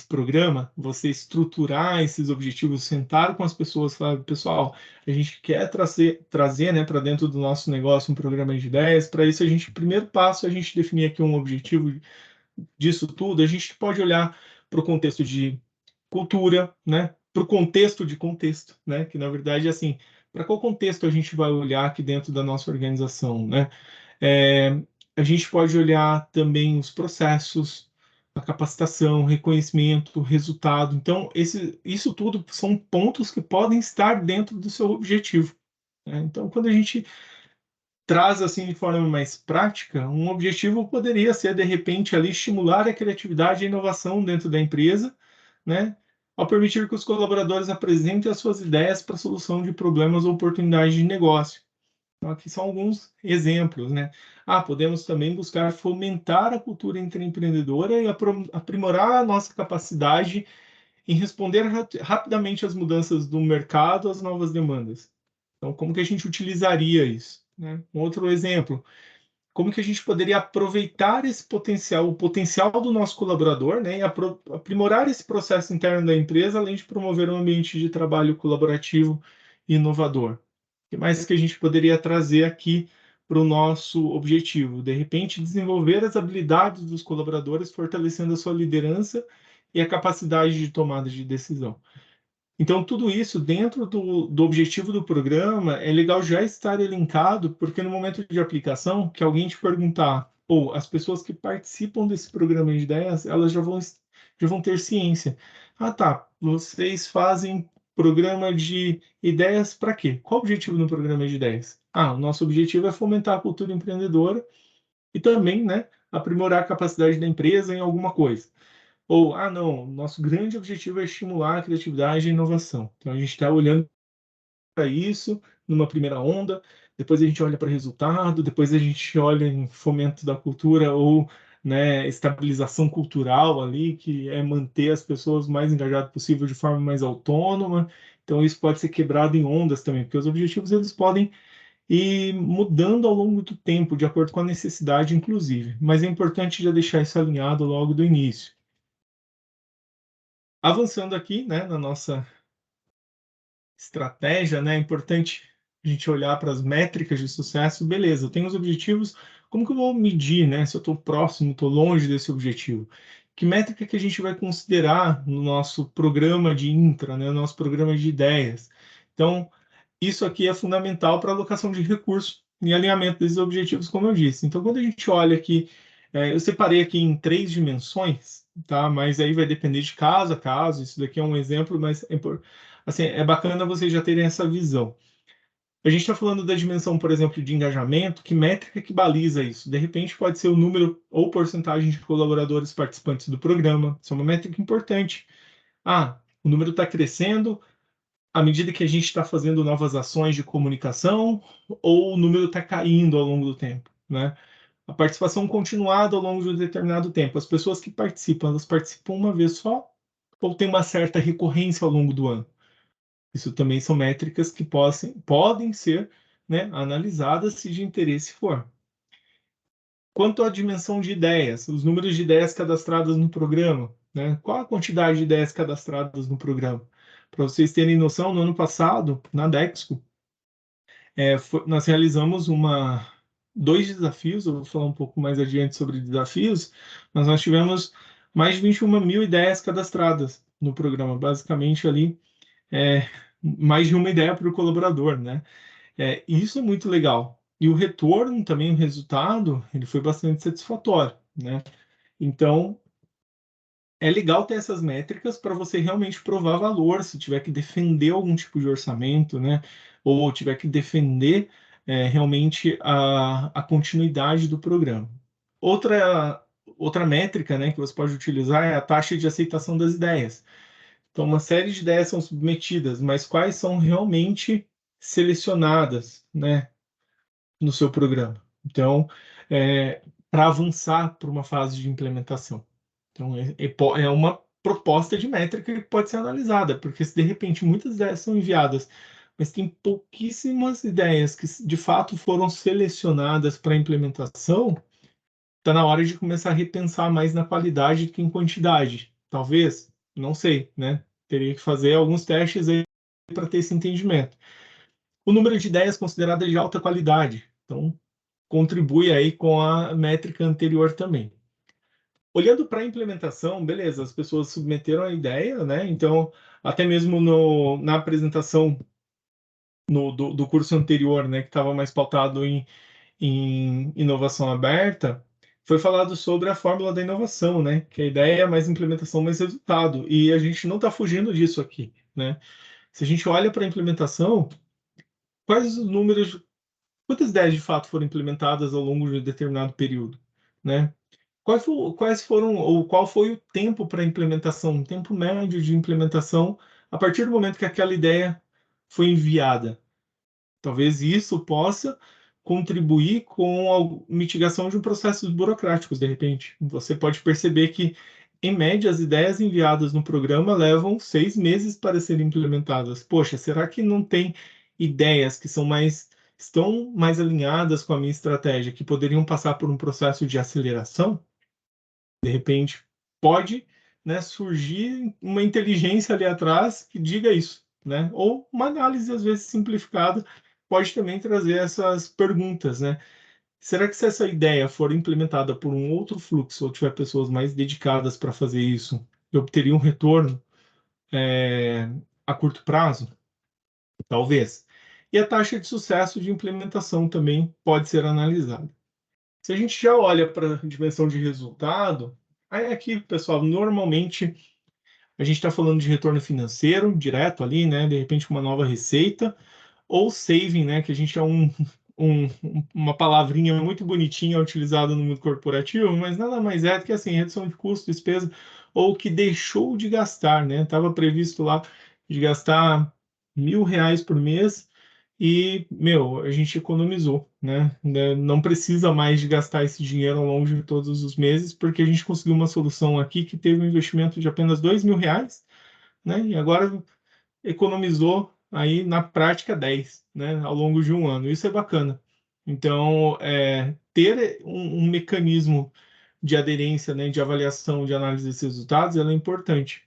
programa, você estruturar esses objetivos, sentar com as pessoas, falar, pessoal, a gente quer trazer, né, para dentro do nosso negócio um programa de ideias. Para isso, primeiro passo, a gente definir aqui um objetivo disso tudo. A gente pode olhar para o contexto de cultura, né, para o contexto de contexto, né, que na verdade é assim, para qual contexto a gente vai olhar aqui dentro da nossa organização, né? É, a gente pode olhar também os processos, a capacitação, reconhecimento, resultado. Então, isso tudo são pontos que podem estar dentro do seu objetivo, né? Então, quando a gente traz assim de forma mais prática, um objetivo poderia ser, de repente, ali estimular a criatividade e a inovação dentro da empresa, né? Ao permitir que os colaboradores apresentem as suas ideias para a solução de problemas ou oportunidades de negócio. Então, aqui são alguns exemplos, né? Podemos também buscar fomentar a cultura empreendedora e aprimorar a nossa capacidade em responder rapidamente às mudanças do mercado, às novas demandas. Então, como que a gente utilizaria isso, né? Um outro exemplo, como que a gente poderia aproveitar esse potencial, o potencial do nosso colaborador, né, e aprimorar esse processo interno da empresa, além de promover um ambiente de trabalho colaborativo e inovador. O que mais que a gente poderia trazer aqui para o nosso objetivo? De repente, desenvolver as habilidades dos colaboradores, fortalecendo a sua liderança e a capacidade de tomada de decisão. Então, tudo isso dentro do objetivo do programa é legal já estar elencado, porque no momento de aplicação, que alguém te perguntar, ou as pessoas que participam desse programa de ideias, elas já vão ter ciência. Tá, vocês fazem programa de ideias para quê? Qual o objetivo do programa de ideias? O nosso objetivo é fomentar a cultura empreendedora e também, né, aprimorar a capacidade da empresa em alguma coisa. Ou, não, nosso grande objetivo é estimular a criatividade e a inovação. Então, a gente está olhando para isso numa primeira onda, depois a gente olha para resultado, depois a gente olha em fomento da cultura ou, né, estabilização cultural ali, que é manter as pessoas o mais engajadas possível de forma mais autônoma. Então, isso pode ser quebrado em ondas também, porque os objetivos eles podem ir mudando ao longo do tempo, de acordo com a necessidade, inclusive. Mas é importante já deixar isso alinhado logo do início. Avançando aqui, né, na nossa estratégia, né, é importante a gente olhar para as métricas de sucesso. Beleza, eu tenho os objetivos, como que eu vou medir, né, se eu estou próximo, estou longe desse objetivo? Que métrica que a gente vai considerar no nosso programa de intra, né, no nosso programa de ideias? Então, isso aqui é fundamental para a alocação de recursos e alinhamento desses objetivos, como eu disse. Então, quando a gente olha aqui, eu separei aqui em 3 dimensões, tá? Mas aí vai depender de caso a caso. Isso daqui é um exemplo, mas assim, é bacana vocês já terem essa visão. A gente está falando da dimensão, por exemplo, de engajamento. Que métrica que baliza isso? De repente, pode ser o número ou porcentagem de colaboradores participantes do programa. Isso é uma métrica importante. O número está crescendo à medida que a gente está fazendo novas ações de comunicação, ou o número está caindo ao longo do tempo, né? A participação continuada ao longo de um determinado tempo. As pessoas que participam, elas participam uma vez só ou tem uma certa recorrência ao longo do ano? Isso também são métricas que podem ser, né, analisadas se de interesse for. Quanto à dimensão de ideias, os números de ideias cadastradas no programa, né? Qual a quantidade de ideias cadastradas no programa? Para vocês terem noção, no ano passado, na Dexco, nós realizamos dois desafios. Eu vou falar um pouco mais adiante sobre desafios, mas nós tivemos mais de 21 mil ideias cadastradas no programa. Basicamente, ali, é, mais de uma ideia para o colaborador, né? Isso é muito legal. E o retorno também, o resultado, ele foi bastante satisfatório, né? Então, é legal ter essas métricas para você realmente provar valor, se tiver que defender algum tipo de orçamento, né? Ou tiver que defender realmente a continuidade do programa. Outra métrica, né, que você pode utilizar é a taxa de aceitação das ideias. Então, uma série de ideias são submetidas, mas quais são realmente selecionadas, né, no seu programa? Então, para avançar para uma fase de implementação. Então, é uma proposta de métrica que pode ser analisada, porque se de repente muitas ideias são enviadas, mas tem pouquíssimas ideias que de fato foram selecionadas para implementação. Está na hora de começar a repensar mais na qualidade do que em quantidade. Talvez, não sei, né? Teria que fazer alguns testes aí para ter esse entendimento. O número de ideias considerado de alta qualidade. Então, contribui aí com a métrica anterior também. Olhando para a implementação, beleza, as pessoas submeteram a ideia, né? Então, até mesmo na apresentação do curso anterior, né, que estava mais pautado em inovação aberta, foi falado sobre a fórmula da inovação, né? Que a ideia é mais implementação, mais resultado. E a gente não está fugindo disso aqui, né? Se a gente olha para a implementação, quais os números, quantas ideias de fato foram implementadas ao longo de um determinado período, né? Quais foram, ou qual foi o tempo para implementação, o tempo médio de implementação a partir do momento que aquela ideia foi enviada? Talvez isso possa contribuir com a mitigação de processos burocráticos, de repente. Você pode perceber que, em média, as ideias enviadas no programa levam 6 meses para serem implementadas. Poxa, será que não tem ideias que estão mais alinhadas com a minha estratégia, que poderiam passar por um processo de aceleração? De repente, pode, né, surgir uma inteligência ali atrás que diga isso, né? Ou uma análise, às vezes, simplificada pode também trazer essas perguntas, né? Será que se essa ideia for implementada por um outro fluxo ou tiver pessoas mais dedicadas para fazer isso, eu obteria um retorno a curto prazo? Talvez. E a taxa de sucesso de implementação também pode ser analisada. Se a gente já olha para a dimensão de resultado, aí aqui, pessoal, normalmente a gente está falando de retorno financeiro direto ali, né? De repente uma nova receita, ou saving, né? Que a gente é uma palavrinha muito bonitinha utilizada no mundo corporativo, mas nada mais é do que assim, redução de custo, despesa, ou que deixou de gastar, né? Estava previsto lá de gastar R$ 1.000 por mês e, meu, a gente economizou, né? Não precisa mais de gastar esse dinheiro ao longo de todos os meses, porque a gente conseguiu uma solução aqui que teve um investimento de apenas R$ 2.000, né? E agora economizou aí na prática 10, né? Ao longo de um ano. Isso é bacana. Então, ter um mecanismo de aderência, né, de avaliação, de análise desses resultados, ela é importante.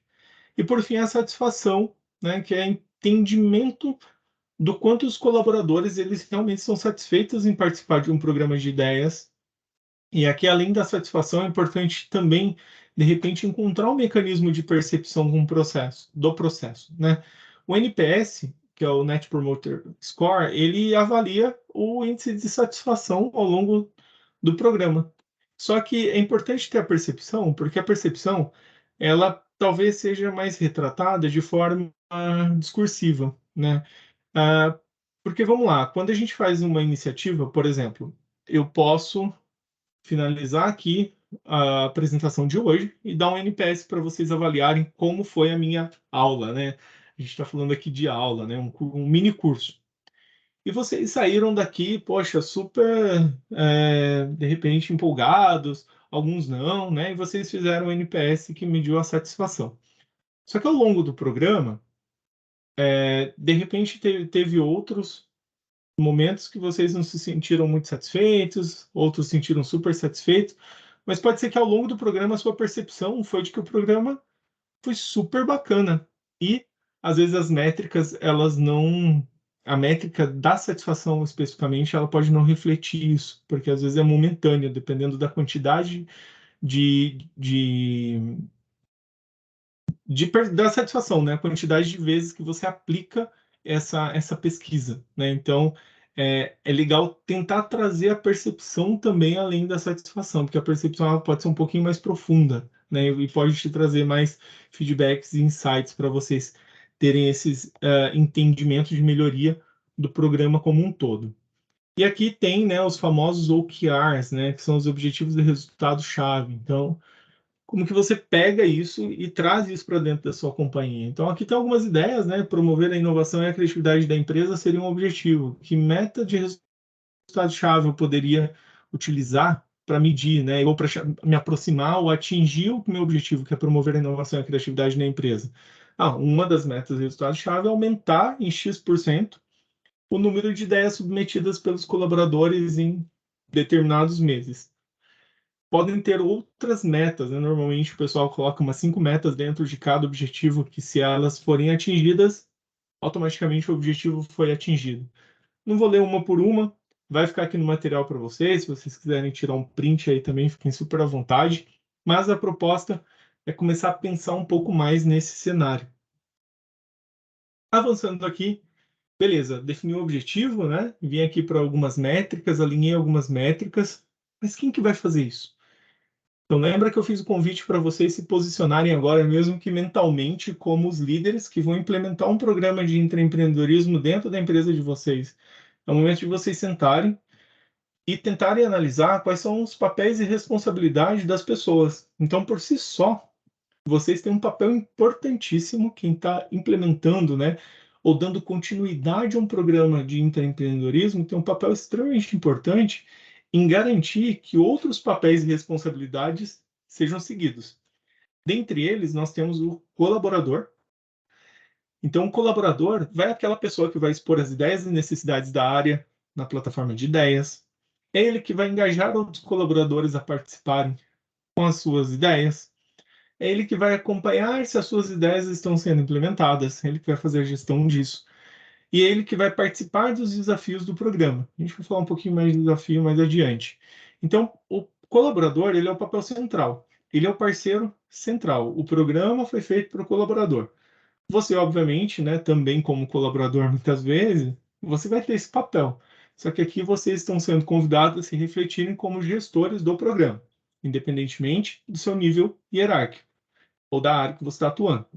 E por fim, a satisfação, né, que é entendimento do quanto os colaboradores eles realmente são satisfeitos em participar de um programa de ideias. E aqui, além da satisfação, é importante também, de repente, encontrar um mecanismo de percepção do processo, né? O NPS, que é o Net Promoter Score, ele avalia o índice de satisfação ao longo do programa. Só que é importante ter a percepção, porque a percepção, ela talvez seja mais retratada de forma discursiva, né? Ah, porque vamos lá, quando a gente faz uma iniciativa, por exemplo, eu posso finalizar aqui a apresentação de hoje e dar um NPS para vocês avaliarem como foi a minha aula, né? A gente está falando aqui de aula, né? Um mini curso. E vocês saíram daqui, poxa, super, de repente, empolgados, alguns não, né? E vocês fizeram o NPS que mediu a satisfação. Só que ao longo do programa, de repente, teve outros momentos que vocês não se sentiram muito satisfeitos, outros se sentiram super satisfeitos, mas pode ser que ao longo do programa a sua percepção foi de que o programa foi super bacana. E às vezes as métricas, elas não. A métrica da satisfação especificamente, ela pode não refletir isso, porque às vezes é momentânea, dependendo da quantidade da satisfação, né? A quantidade de vezes que você aplica essa pesquisa, né? Então, é legal tentar trazer a percepção também além da satisfação, porque a percepção ela pode ser um pouquinho mais profunda, né? E pode te trazer mais feedbacks e insights para vocês terem esses entendimentos de melhoria do programa como um todo. E aqui tem, né, os famosos OKRs, né, que são os objetivos de resultado-chave. Então, como que você pega isso e traz isso para dentro da sua companhia. Então, aqui tem algumas ideias, né? Promover a inovação e a criatividade da empresa seria um objetivo. Que meta de resultado-chave eu poderia utilizar para medir, né? Ou para me aproximar ou atingir o meu objetivo, que é promover a inovação e a criatividade na empresa? Uma das metas de resultado-chave é aumentar em X% o número de ideias submetidas pelos colaboradores em determinados meses. Podem ter outras metas, né? Normalmente o pessoal coloca umas 5 metas dentro de cada objetivo, que se elas forem atingidas, automaticamente o objetivo foi atingido. Não vou ler uma por uma, vai ficar aqui no material para vocês. Se vocês quiserem tirar um print aí também, fiquem super à vontade. Mas a proposta é começar a pensar um pouco mais nesse cenário. Avançando aqui, beleza, defini o objetivo, né? Vim aqui para algumas métricas, alinhei algumas métricas, mas quem que vai fazer isso? Então lembra que eu fiz o convite para vocês se posicionarem agora, mesmo que mentalmente, como os líderes que vão implementar um programa de intraempreendedorismo dentro da empresa de vocês. É o momento de vocês sentarem e tentarem analisar quais são os papéis e responsabilidades das pessoas. Então, por si só, vocês têm um papel importantíssimo, quem está implementando, né, ou dando continuidade a um programa de intraempreendedorismo, tem um papel extremamente importante em garantir que outros papéis e responsabilidades sejam seguidos. Dentre eles, nós temos o colaborador. Então, o colaborador vai aquela pessoa que vai expor as ideias e necessidades da área na plataforma de ideias. É ele que vai engajar outros colaboradores a participarem com as suas ideias. É ele que vai acompanhar se as suas ideias estão sendo implementadas, é ele que vai fazer a gestão disso. E é ele que vai participar dos desafios do programa. A gente vai falar um pouquinho mais de desafio mais adiante. Então, o colaborador, ele é o papel central. Ele é o parceiro central. O programa foi feito para o colaborador. Você, obviamente, né, também como colaborador, muitas vezes, você vai ter esse papel. Só que aqui vocês estão sendo convidados a se refletirem como gestores do programa, independentemente do seu nível hierárquico ou da área que você está atuando.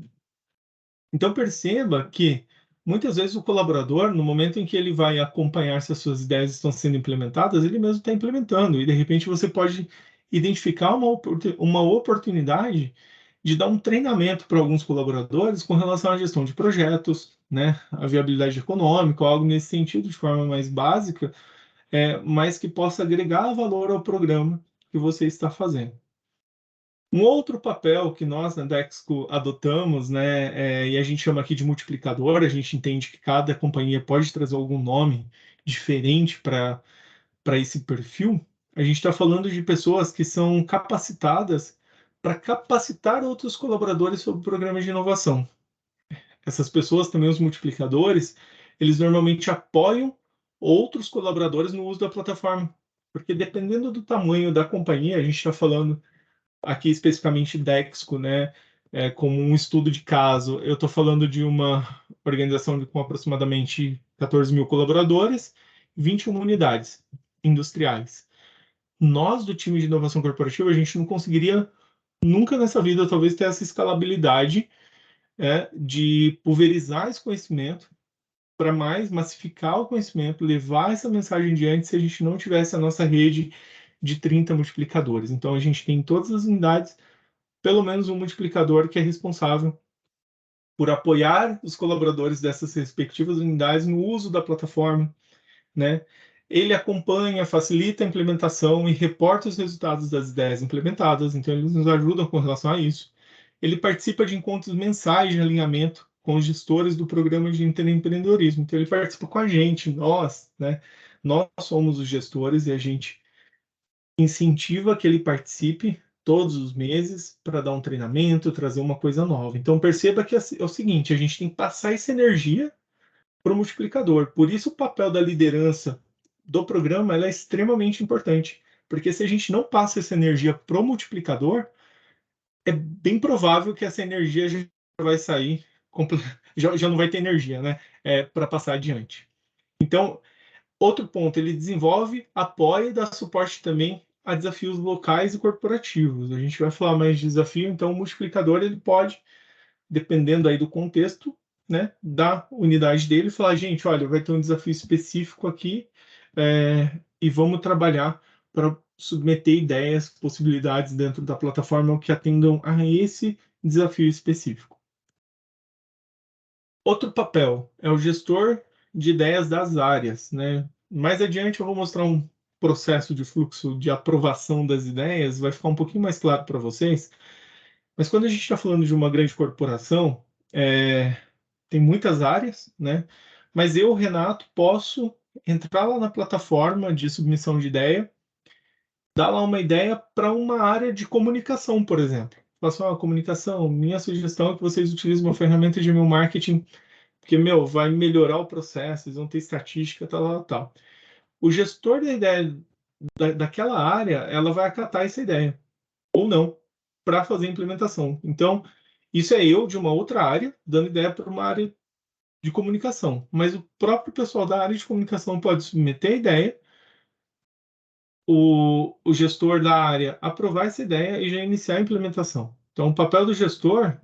Então perceba que muitas vezes o colaborador, no momento em que ele vai acompanhar se as suas ideias estão sendo implementadas, ele mesmo está implementando, e de repente você pode identificar uma oportunidade de dar um treinamento para alguns colaboradores com relação à gestão de projetos, né, a viabilidade econômica, algo nesse sentido, de forma mais básica, mas que possa agregar valor ao programa que você está fazendo. Um outro papel que nós na Dexco adotamos, né, e a gente chama aqui de multiplicador, a gente entende que cada companhia pode trazer algum nome diferente para esse perfil. A gente está falando de pessoas que são capacitadas para capacitar outros colaboradores sobre programas de inovação. Essas pessoas, também os multiplicadores, eles normalmente apoiam outros colaboradores no uso da plataforma, porque dependendo do tamanho da companhia, a gente está falando aqui especificamente Dexco, né, como um estudo de caso. Eu estou falando de uma organização com aproximadamente 14 mil colaboradores, 21 unidades industriais. Nós, do time de inovação corporativa, a gente não conseguiria nunca nessa vida, talvez, ter essa escalabilidade de pulverizar esse conhecimento para mais massificar o conhecimento, levar essa mensagem adiante se a gente não tivesse a nossa rede de 30 multiplicadores. Então, a gente tem em todas as unidades pelo menos um multiplicador que é responsável por apoiar os colaboradores dessas respectivas unidades no uso da plataforma, né? Ele acompanha, facilita a implementação e reporta os resultados das ideias implementadas, então eles nos ajudam com relação a isso. Ele participa de encontros mensais de alinhamento com os gestores do programa de empreendedorismo, então ele participa com a gente, nós, né? Nós somos os gestores e a gente incentiva que ele participe todos os meses para dar um treinamento, trazer uma coisa nova. Então perceba que é o seguinte, a gente tem que passar essa energia para o multiplicador. Por isso o papel da liderança do programa ela é extremamente importante, porque se a gente não passa essa energia para o multiplicador, é bem provável que essa energia já vai sair, já não vai ter energia, né, para passar adiante. Então, outro ponto, ele desenvolve, apoia e dá suporte também a desafios locais e corporativos. A gente vai falar mais de desafio, então o multiplicador ele pode, dependendo aí do contexto, né, da unidade dele, falar, gente, olha, vai ter um desafio específico aqui e vamos trabalhar para submeter ideias, possibilidades dentro da plataforma que atendam a esse desafio específico. Outro papel é o gestor de ideias das áreas, né? Mais adiante eu vou mostrar um processo de fluxo de aprovação das ideias, vai ficar um pouquinho mais claro para vocês. Mas quando a gente está falando de uma grande corporação, tem muitas áreas, né? mas eu, Renato, posso entrar lá na plataforma de submissão de ideia, dar lá uma ideia para uma área de comunicação, por exemplo. Faço uma comunicação, minha sugestão é que vocês utilizem uma ferramenta de e-mail marketing, porque, vai melhorar o processo, eles vão ter estatística, tal, tal, tal. O gestor da ideia daquela área, ela vai acatar essa ideia, ou não, para fazer a implementação. Então, isso é eu de uma outra área, dando ideia para uma área de comunicação. Mas o próprio pessoal da área de comunicação pode submeter a ideia, o gestor da área aprovar essa ideia e já iniciar a implementação. Então, o papel do gestor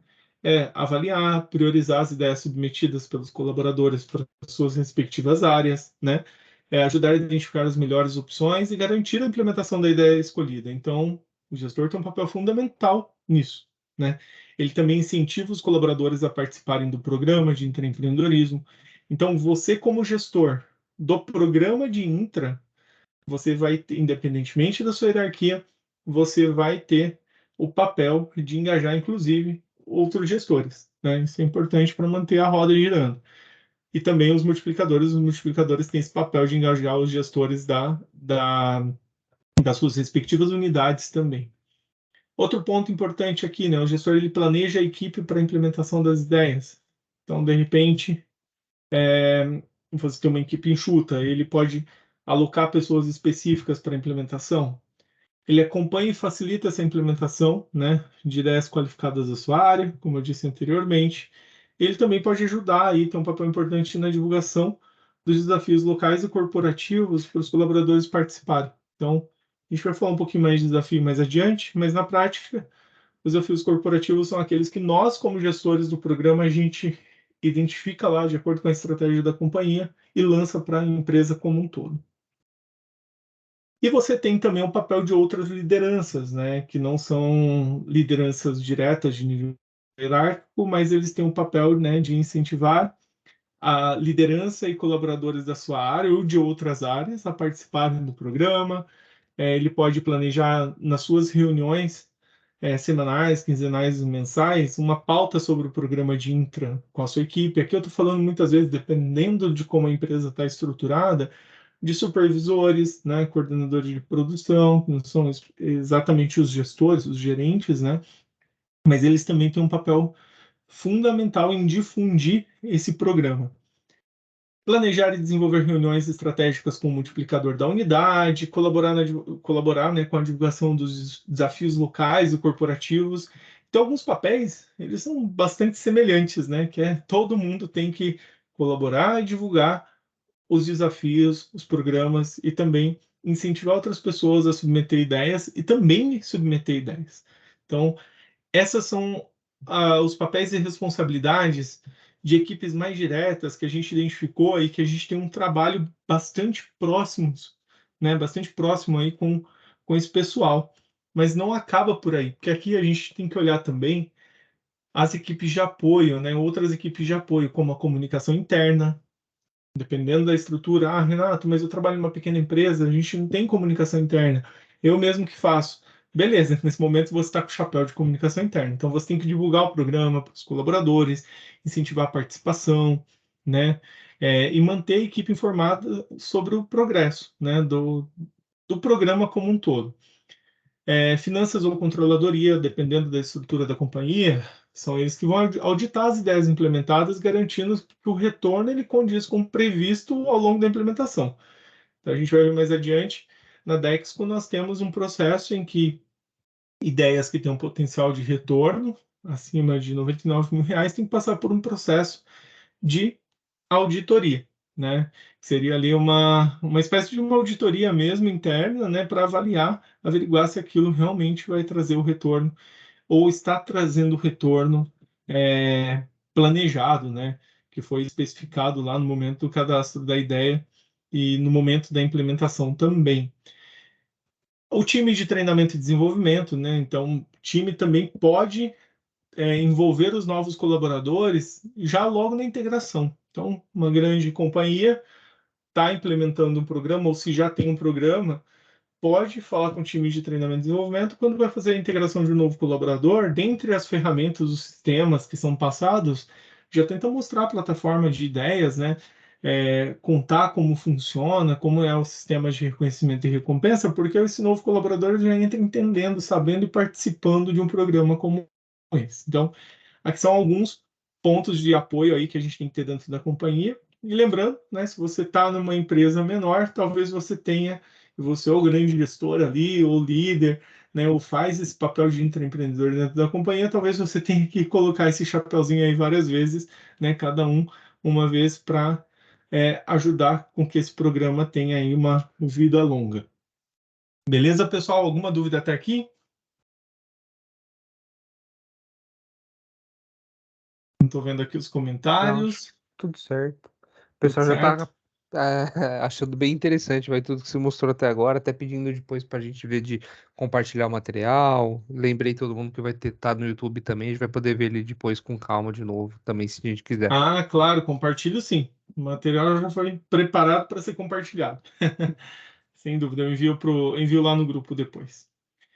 é avaliar, priorizar as ideias submetidas pelos colaboradores para suas respectivas áreas, né? Ajudar a identificar as melhores opções e garantir a implementação da ideia escolhida. Então, o gestor tem um papel fundamental nisso, né? Ele também incentiva os colaboradores a participarem do programa de intraempreendedorismo. Então, você como gestor do programa de intra, você vai ter, independentemente da sua hierarquia, você vai ter o papel de engajar, inclusive, outros gestores, né? Isso é importante para manter a roda girando. E também os multiplicadores têm esse papel de engajar os gestores das suas respectivas unidades também. Outro ponto importante aqui, né? O gestor ele planeja a equipe para a implementação das ideias. Então, de repente, você tem uma equipe enxuta, ele pode alocar pessoas específicas para a implementação. Ele acompanha e facilita essa implementação, né, de ideias qualificadas da sua área, como eu disse anteriormente. Ele também pode ajudar aí, tem um papel importante na divulgação dos desafios locais e corporativos para os colaboradores participarem. Então, a gente vai falar um pouquinho mais de desafio mais adiante, mas na prática, os desafios corporativos são aqueles que nós, como gestores do programa, a gente identifica lá de acordo com a estratégia da companhia e lança para a empresa como um todo. E você tem também o papel de outras lideranças, né, que não são lideranças diretas de nível hierárquico, mas eles têm o papel, né, de incentivar a liderança e colaboradores da sua área ou de outras áreas a participarem do programa. Ele pode planejar nas suas reuniões semanais, quinzenais e mensais uma pauta sobre o programa de intra com a sua equipe. Aqui eu estou falando muitas vezes, dependendo de como a empresa está estruturada, de supervisores, né, coordenadores de produção, que não são exatamente os gestores, os gerentes, né, mas eles também têm um papel fundamental em difundir esse programa. Planejar e desenvolver reuniões estratégicas com o multiplicador da unidade, colaborar, né, com a divulgação dos desafios locais e corporativos. Então, alguns papéis, eles são bastante semelhantes, né, que é todo mundo tem que colaborar e divulgar os desafios, os programas e também incentivar outras pessoas a submeter ideias e também submeter ideias. Então, essas são os papéis e responsabilidades de equipes mais diretas que a gente identificou e que a gente tem um trabalho bastante próximos, né, bastante próximo aí com esse pessoal. Mas não acaba por aí, porque aqui a gente tem que olhar também as equipes de apoio, né, outras equipes de apoio, como a comunicação interna, dependendo da estrutura. Ah, Renato, mas eu trabalho numa pequena empresa, a gente não tem comunicação interna. Eu mesmo que faço. Beleza, nesse momento você está com o chapéu de comunicação interna. Então você tem que divulgar o programa para os colaboradores, incentivar a participação, né? E manter a equipe informada sobre o progresso, né? Do programa como um todo. Finanças ou controladoria, dependendo da estrutura da companhia, são eles que vão auditar as ideias implementadas, garantindo que o retorno ele condiz com o previsto ao longo da implementação. Então, a gente vai ver mais adiante na Dexco, nós temos um processo em que ideias que têm um potencial de retorno acima de R$ 99.000 têm que passar por um processo de auditoria, né? Seria ali uma espécie de uma auditoria mesmo interna, né, para averiguar se aquilo realmente vai trazer o retorno ou está trazendo o retorno planejado, né, que foi especificado lá no momento do cadastro da ideia e no momento da implementação também. O time de treinamento e desenvolvimento, né? Então, o time também pode envolver os novos colaboradores já logo na integração. Então, uma grande companhia está implementando um programa, ou se já tem um programa, pode falar com o time de treinamento e desenvolvimento quando vai fazer a integração de um novo colaborador, dentre as ferramentas, os sistemas que são passados, já tenta mostrar a plataforma de ideias, né? contar como funciona, como é o sistema de reconhecimento e recompensa, porque esse novo colaborador já entra entendendo, sabendo e participando de um programa como esse. Então, aqui são alguns pontos de apoio aí que a gente tem que ter dentro da companhia. E lembrando, né, se você está numa empresa menor, talvez você tenha, você é o grande gestor ali, ou líder, né, ou faz esse papel de intraempreendedor dentro da companhia, talvez você tenha que colocar esse chapeuzinho aí várias vezes, né, cada um uma vez para ajudar com que esse programa tenha aí uma vida longa. Beleza, pessoal? Alguma dúvida até aqui? Não estou vendo aqui os Não, acho comentários. tudo certo. O Tudo pessoal já tá certo? achando bem interessante, vai tudo que você mostrou até agora, até pedindo depois pra gente ver de compartilhar o material. Lembrei todo mundo que vai ter tá no YouTube também, a gente vai poder ver ele depois com calma de novo, também se a gente quiser. Ah, claro, compartilho sim. O material já foi preparado para ser compartilhado. Sem dúvida, envio lá no grupo depois.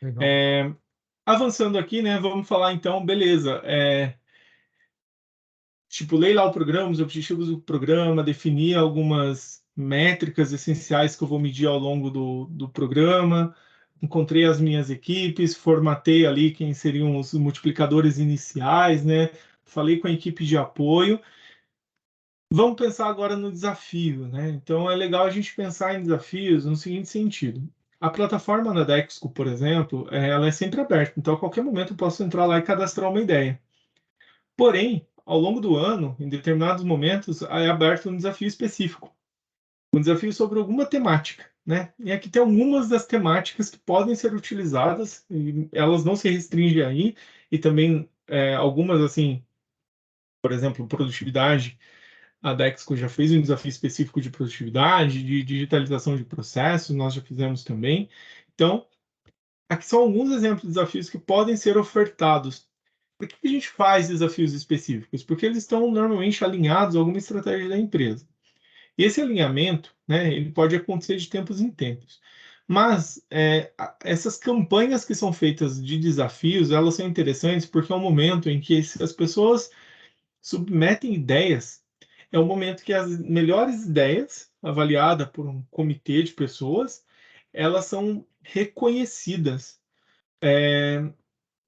Legal. Avançando aqui, né? Vamos falar então, beleza. Estipulei lá o programa, os objetivos do programa, defini algumas métricas essenciais que eu vou medir ao longo do programa, encontrei as minhas equipes, formatei ali quem seriam os multiplicadores iniciais, né? Falei com a equipe de apoio. Vamos pensar agora no desafio, né? Então é legal a gente pensar em desafios no seguinte sentido. A plataforma da Dexco, por exemplo, ela é sempre aberta, então a qualquer momento eu posso entrar lá e cadastrar uma ideia. Porém, ao longo do ano, em determinados momentos, é aberto um desafio específico, um desafio sobre alguma temática, né? E aqui tem algumas das temáticas que podem ser utilizadas, e elas não se restringem aí, e também algumas, assim, por exemplo, produtividade. A Dexco já fez um desafio específico de produtividade, de digitalização de processos, nós já fizemos também. Então, aqui são alguns exemplos de desafios que podem ser ofertados. Por que a gente faz desafios específicos? Porque eles estão normalmente alinhados a alguma estratégia da empresa. E esse alinhamento, né, ele pode acontecer de tempos em tempos. Mas essas campanhas que são feitas de desafios, elas são interessantes porque é um momento em que as pessoas submetem ideias, é o momento que as melhores ideias, avaliadas por um comitê de pessoas, elas são reconhecidas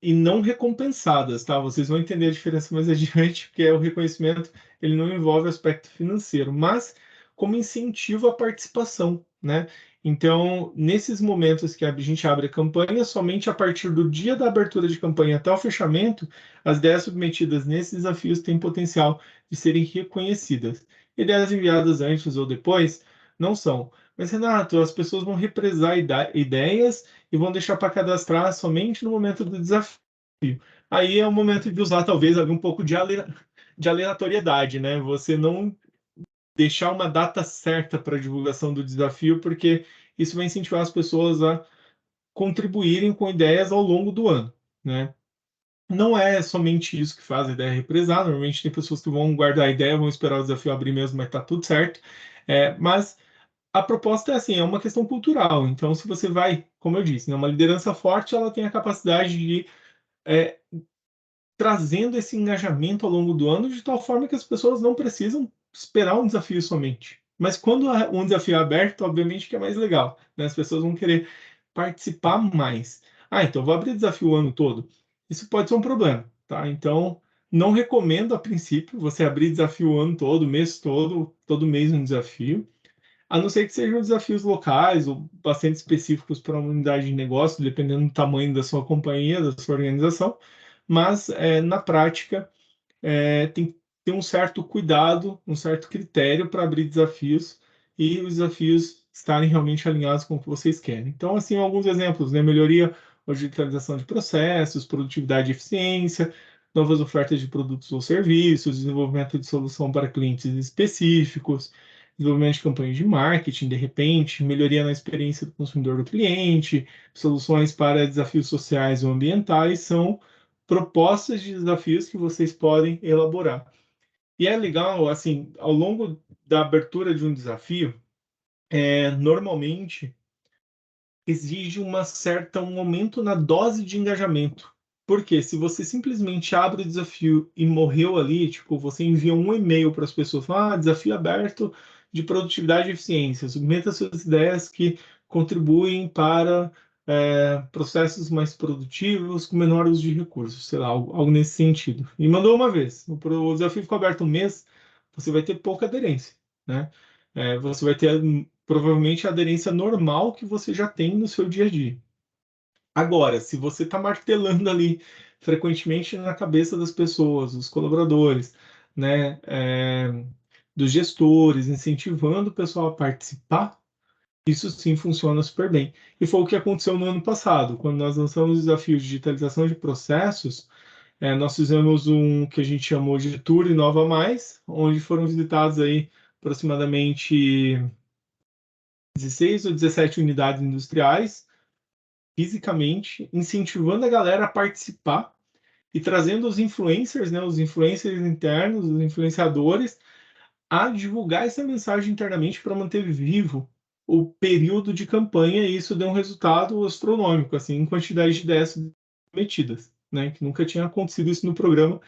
e não recompensadas, tá? Vocês vão entender a diferença mais adiante, porque o reconhecimento ele não envolve aspecto financeiro, mas como incentivo à participação, né? Então, nesses momentos que a gente abre a campanha, somente a partir do dia da abertura de campanha até o fechamento, as ideias submetidas nesses desafios têm potencial de serem reconhecidas. Ideias enviadas antes ou depois não são. Mas, Renato, as pessoas vão represar ideias e vão deixar para cadastrar somente no momento do desafio. Aí é o momento de usar, talvez, ali um pouco de aleatoriedade, né? Você não deixar uma data certa para a divulgação do desafio, porque isso vai incentivar as pessoas a contribuírem com ideias ao longo do ano, né? Não é somente isso que faz a ideia represar, normalmente tem pessoas que vão guardar a ideia, vão esperar o desafio abrir mesmo, mas tá tudo certo. Mas a proposta é assim, é uma questão cultural. Então, se você vai, como eu disse, né, uma liderança forte, ela tem a capacidade de é, trazendo esse engajamento ao longo do ano de tal forma que as pessoas não precisam esperar um desafio somente. Mas quando um desafio é aberto, obviamente que é mais legal, né? As pessoas vão querer participar mais. Ah, então vou abrir desafio o ano todo. Isso pode ser um problema, tá? Então, não recomendo a princípio você abrir desafio o ano todo, o mês todo mês um desafio, a não ser que sejam desafios locais ou bastante específicos para uma unidade de negócio, dependendo do tamanho da sua companhia, da sua organização. Mas, na prática, tem que ter um certo cuidado, um certo critério para abrir desafios e os desafios estarem realmente alinhados com o que vocês querem. Então, assim, alguns exemplos, né? Melhoria ou digitalização de processos, produtividade e eficiência, novas ofertas de produtos ou serviços, desenvolvimento de solução para clientes específicos, desenvolvimento de campanhas de marketing, de repente, melhoria na experiência do consumidor do cliente, soluções para desafios sociais ou ambientais são propostas de desafios que vocês podem elaborar. E é legal, assim, ao longo da abertura de um desafio, normalmente exige um aumento na dose de engajamento. Porque se você simplesmente abre o desafio e morreu ali, tipo, você envia um e-mail para as pessoas, fala, desafio aberto de produtividade e eficiência, submeta suas ideias que contribuem para processos mais produtivos com menor uso de recursos, sei lá, algo nesse sentido. E mandou uma vez. O desafio ficou aberto um mês, você vai ter pouca aderência, né? Você vai ter provavelmente a aderência normal que você já tem no seu dia a dia. Agora, se você está martelando ali frequentemente na cabeça das pessoas, dos colaboradores, né, dos gestores, incentivando o pessoal a participar, isso sim funciona super bem. E foi o que aconteceu no ano passado, quando nós lançamos o desafio de digitalização de processos. Nós fizemos um que a gente chamou de Tour Inova Mais, onde foram visitados aí aproximadamente 16 ou 17 unidades industriais fisicamente, incentivando a galera a participar e trazendo os influencers, né, os influencers internos, os influenciadores, a divulgar essa mensagem internamente para manter vivo o período de campanha, e isso deu um resultado astronômico, assim, em quantidade de ideias metidas, né, que nunca tinha acontecido isso no programa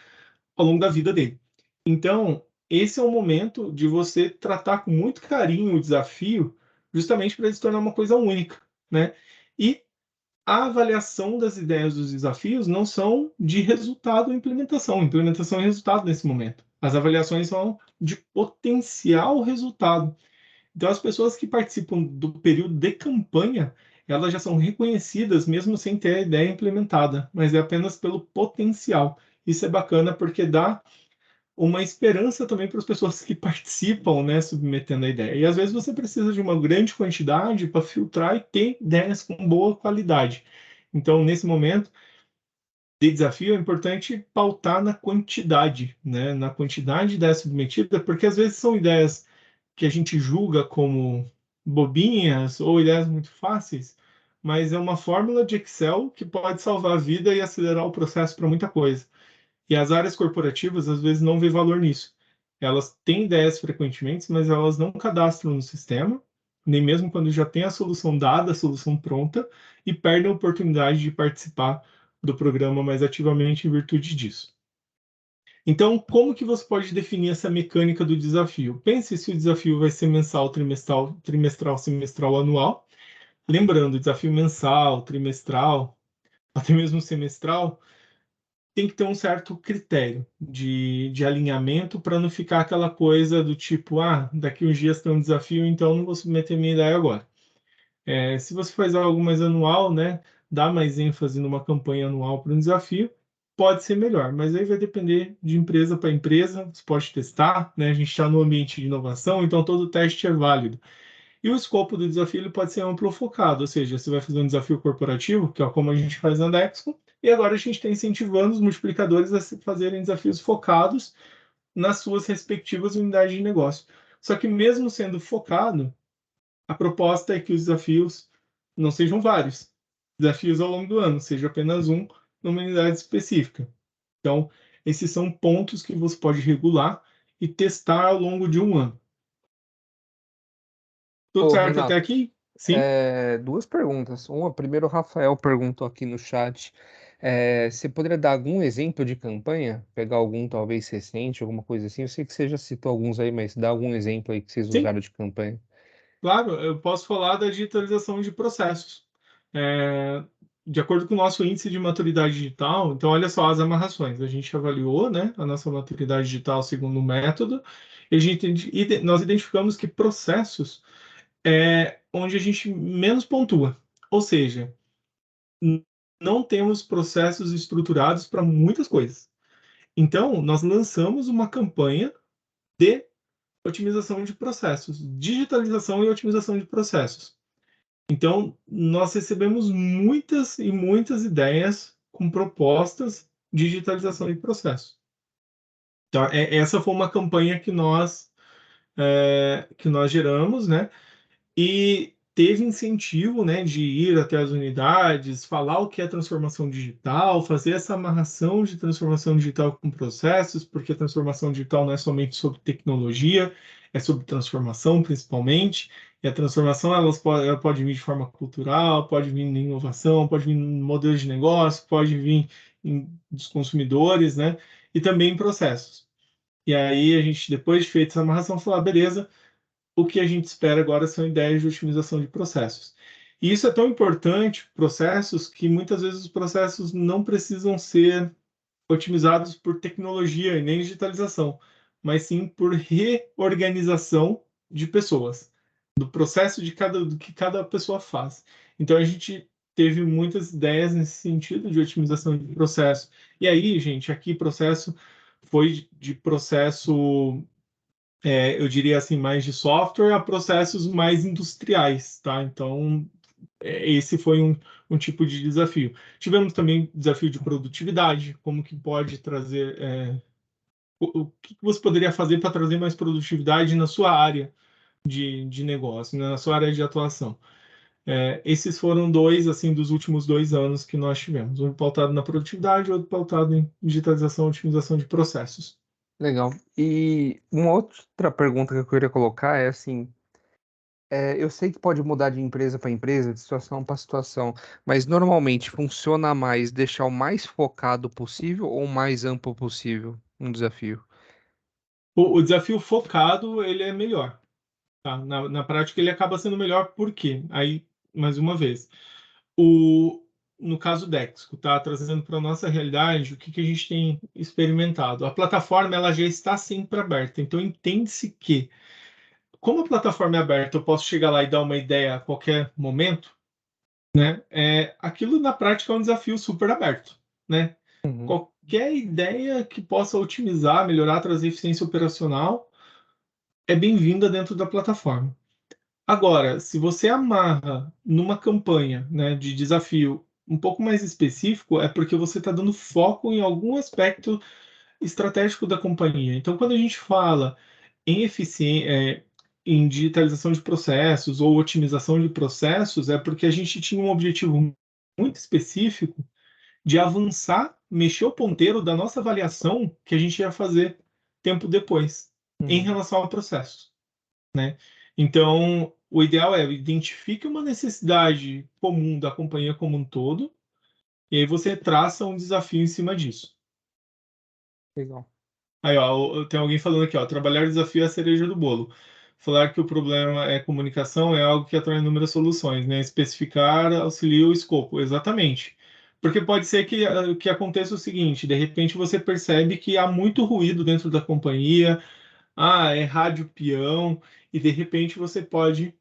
ao longo da vida dele. Então, esse é o momento de você tratar com muito carinho o desafio, justamente para ele se tornar uma coisa única, né? E a avaliação das ideias dos desafios não são de resultado ou implementação. Implementação e resultado nesse momento. As avaliações são de potencial resultado. Então, as pessoas que participam do período de campanha, elas já são reconhecidas mesmo sem ter a ideia implementada, mas é apenas pelo potencial. Isso é bacana porque dá uma esperança também para as pessoas que participam, né, submetendo a ideia. E às vezes você precisa de uma grande quantidade para filtrar e ter ideias com boa qualidade. Então, nesse momento de desafio, é importante pautar na quantidade, né, na quantidade de ideias submetidas, porque às vezes são ideias que a gente julga como bobinhas ou ideias muito fáceis, mas é uma fórmula de Excel que pode salvar a vida e acelerar o processo para muita coisa. E as áreas corporativas, às vezes, não vê valor nisso. Elas têm ideias frequentemente, mas elas não cadastram no sistema, nem mesmo quando já tem a solução dada, a solução pronta, e perdem a oportunidade de participar do programa mais ativamente em virtude disso. Então, como que você pode definir essa mecânica do desafio? Pense se o desafio vai ser mensal, trimestral, semestral, anual. Lembrando, desafio mensal, trimestral, até mesmo semestral, tem que ter um certo critério de alinhamento para não ficar aquela coisa do tipo, daqui uns dias tem um desafio, então não vou submeter minha ideia agora. Se você faz algo mais anual, né, dá mais ênfase numa campanha anual para um desafio, pode ser melhor, mas aí vai depender de empresa para empresa, você pode testar, né, a gente está no ambiente de inovação, então todo teste é válido. E o escopo do desafio ele pode ser amplo focado, ou seja, você vai fazer um desafio corporativo, que é como a gente faz na Dexco, e agora a gente está incentivando os multiplicadores a fazerem desafios focados nas suas respectivas unidades de negócio. Só que mesmo sendo focado, a proposta é que os desafios não sejam vários. Desafios ao longo do ano, seja apenas um numa unidade específica. Então, esses são pontos que você pode regular e testar ao longo de um ano. Tudo Ô, certo até Renato, aqui? Sim? duas perguntas. Uma, primeiro, o Rafael perguntou aqui no chat, você poderia dar algum exemplo de campanha? Pegar algum, talvez, recente, alguma coisa assim? Eu sei que você já citou alguns aí, mas dá algum exemplo aí que vocês Sim. usaram de campanha. Claro, eu posso falar da digitalização de processos. É, de acordo com o nosso índice de maturidade digital, então olha só as amarrações. A gente avaliou, né, a nossa maturidade digital segundo o método, e nós identificamos que processos é onde a gente menos pontua. Ou seja, não temos processos estruturados para muitas coisas. Então, nós lançamos uma campanha de otimização de processos, digitalização e otimização de processos. Então, nós recebemos muitas e muitas ideias com propostas de digitalização de processo. Então, essa foi uma campanha que nós geramos, né? E teve incentivo, né, de ir até as unidades, falar o que é transformação digital, fazer essa amarração de transformação digital com processos, porque a transformação digital não é somente sobre tecnologia, é sobre transformação principalmente. E a transformação ela pode vir de forma cultural, pode vir em inovação, pode vir em modelos de negócio, pode vir dos consumidores, né? E também em processos. E aí a gente, depois de feita essa amarração, falou, beleza, o que a gente espera agora são ideias de otimização de processos. E isso é tão importante, processos, que muitas vezes os processos não precisam ser otimizados por tecnologia e nem digitalização, mas sim por reorganização de pessoas, do processo do que cada pessoa faz. Então a gente teve muitas ideias nesse sentido de otimização de processo. E aí, gente, aqui processo foi de processo, eu diria assim, mais de software a processos mais industriais, tá? Então, esse foi um tipo de desafio. Tivemos também desafio de produtividade, como que pode trazer, o que você poderia fazer para trazer mais produtividade na sua área de negócio, né, na sua área de atuação. Esses foram dois, assim, dos últimos 2 anos que nós tivemos. Um pautado na produtividade, outro pautado em digitalização e otimização de processos. Legal. E uma outra pergunta que eu queria colocar é assim, eu sei que pode mudar de empresa para empresa, de situação para situação, mas normalmente funciona mais deixar o mais focado possível ou o mais amplo possível um desafio? O desafio focado, ele é melhor, tá? Na prática, ele acaba sendo melhor, por quê? Aí, mais uma vez, o, no caso Dexco, tá? Trazendo para a nossa realidade, o que, que a gente tem experimentado? A plataforma, ela já está sempre aberta, então entende-se que, como a plataforma é aberta, eu posso chegar lá e dar uma ideia a qualquer momento, né? Aquilo na prática é um desafio super aberto, né? Uhum, Qualquer ideia que possa otimizar, melhorar, trazer eficiência operacional é bem-vinda dentro da plataforma. Agora, se você amarra numa campanha, né, de desafio um pouco mais específico, é porque você está dando foco em algum aspecto estratégico da companhia. Então, quando a gente fala em em digitalização de processos ou otimização de processos, é porque a gente tinha um objetivo muito específico de avançar, mexer o ponteiro da nossa avaliação que a gente ia fazer tempo depois, em uhum, relação ao processo, né? Então, o ideal é identifique uma necessidade comum da companhia como um todo, e aí você traça um desafio em cima disso. legal. Aí, ó, tem alguém falando aqui, ó, trabalhar o desafio é a cereja do bolo. Falar que o problema é comunicação é algo que atrai inúmeras soluções, né? Especificar auxilia o escopo, exatamente. Porque pode ser que aconteça o seguinte, de repente você percebe que há muito ruído dentro da companhia, é rádio peão, e de repente você pode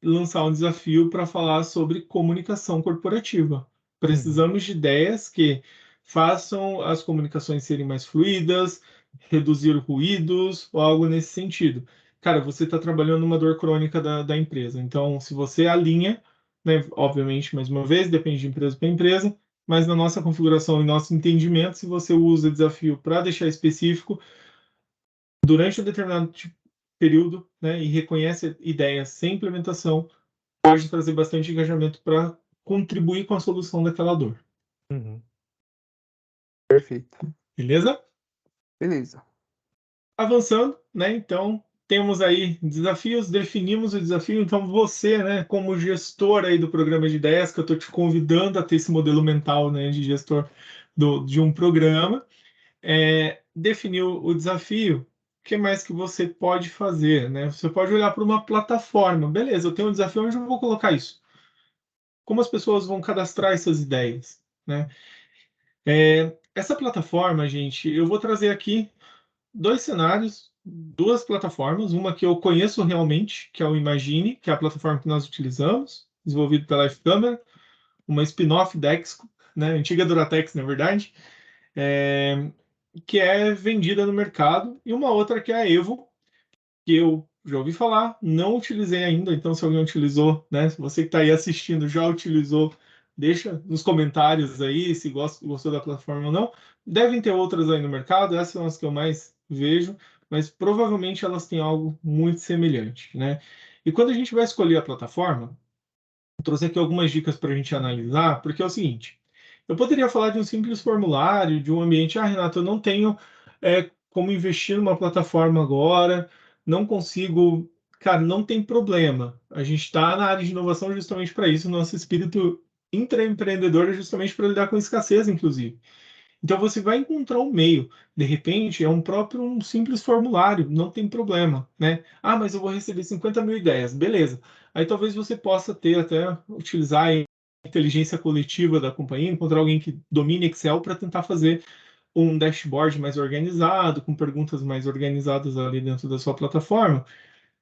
lançar um desafio para falar sobre comunicação corporativa. Uhum, Precisamos de ideias que façam as comunicações serem mais fluidas, reduzir ruídos ou algo nesse sentido. Cara, você está trabalhando numa dor crônica da empresa. Então, se você alinha, né, obviamente, mais uma vez, depende de empresa para empresa, mas na nossa configuração e nosso entendimento, se você usa desafio para deixar específico, durante um determinado período, né, e reconhece ideias sem implementação, pode trazer bastante engajamento para contribuir com a solução daquela dor. uhum. Perfeito. Beleza? Beleza. Avançando, né? Então, temos aí desafios, definimos o desafio. Então, você, né, como gestor aí do programa de ideias, que eu estou te convidando a ter esse modelo mental, né, de gestor de um programa, definiu o desafio. O que mais que você pode fazer, né? Você pode olhar para uma plataforma. Beleza, eu tenho um desafio, onde eu vou colocar isso? Como as pessoas vão cadastrar essas ideias, né? Essa plataforma, gente, eu vou trazer aqui dois cenários, duas plataformas, uma que eu conheço realmente, que é o Imagine, que é a plataforma que nós utilizamos, desenvolvido pela F-Camera, uma spin-off da Exco, né, antiga Duratex, na verdade, é, que é vendida no mercado, e uma outra que é a Evo, que eu já ouvi falar, não utilizei ainda, então se alguém utilizou, né, se você que está aí assistindo já utilizou, deixa nos comentários aí se gostou da plataforma ou não. Devem ter outras aí no mercado, essas são as que eu mais vejo, mas provavelmente elas têm algo muito semelhante, né? E quando a gente vai escolher a plataforma, eu trouxe aqui algumas dicas para a gente analisar, porque é o seguinte, eu poderia falar de um simples formulário, de um ambiente, Renato, eu não tenho como investir numa plataforma agora, não consigo. Cara, não tem problema. A gente está na área de inovação justamente para isso. Nosso espírito intraempreendedor é justamente para lidar com escassez, inclusive. Então você vai encontrar um meio. De repente, é um simples formulário, não tem problema, né? Ah, mas eu vou receber 50 mil ideias, beleza. Aí talvez você possa ter até utilizar a inteligência coletiva da companhia, encontrar alguém que domine Excel para tentar fazer um dashboard mais organizado, com perguntas mais organizadas ali dentro da sua plataforma,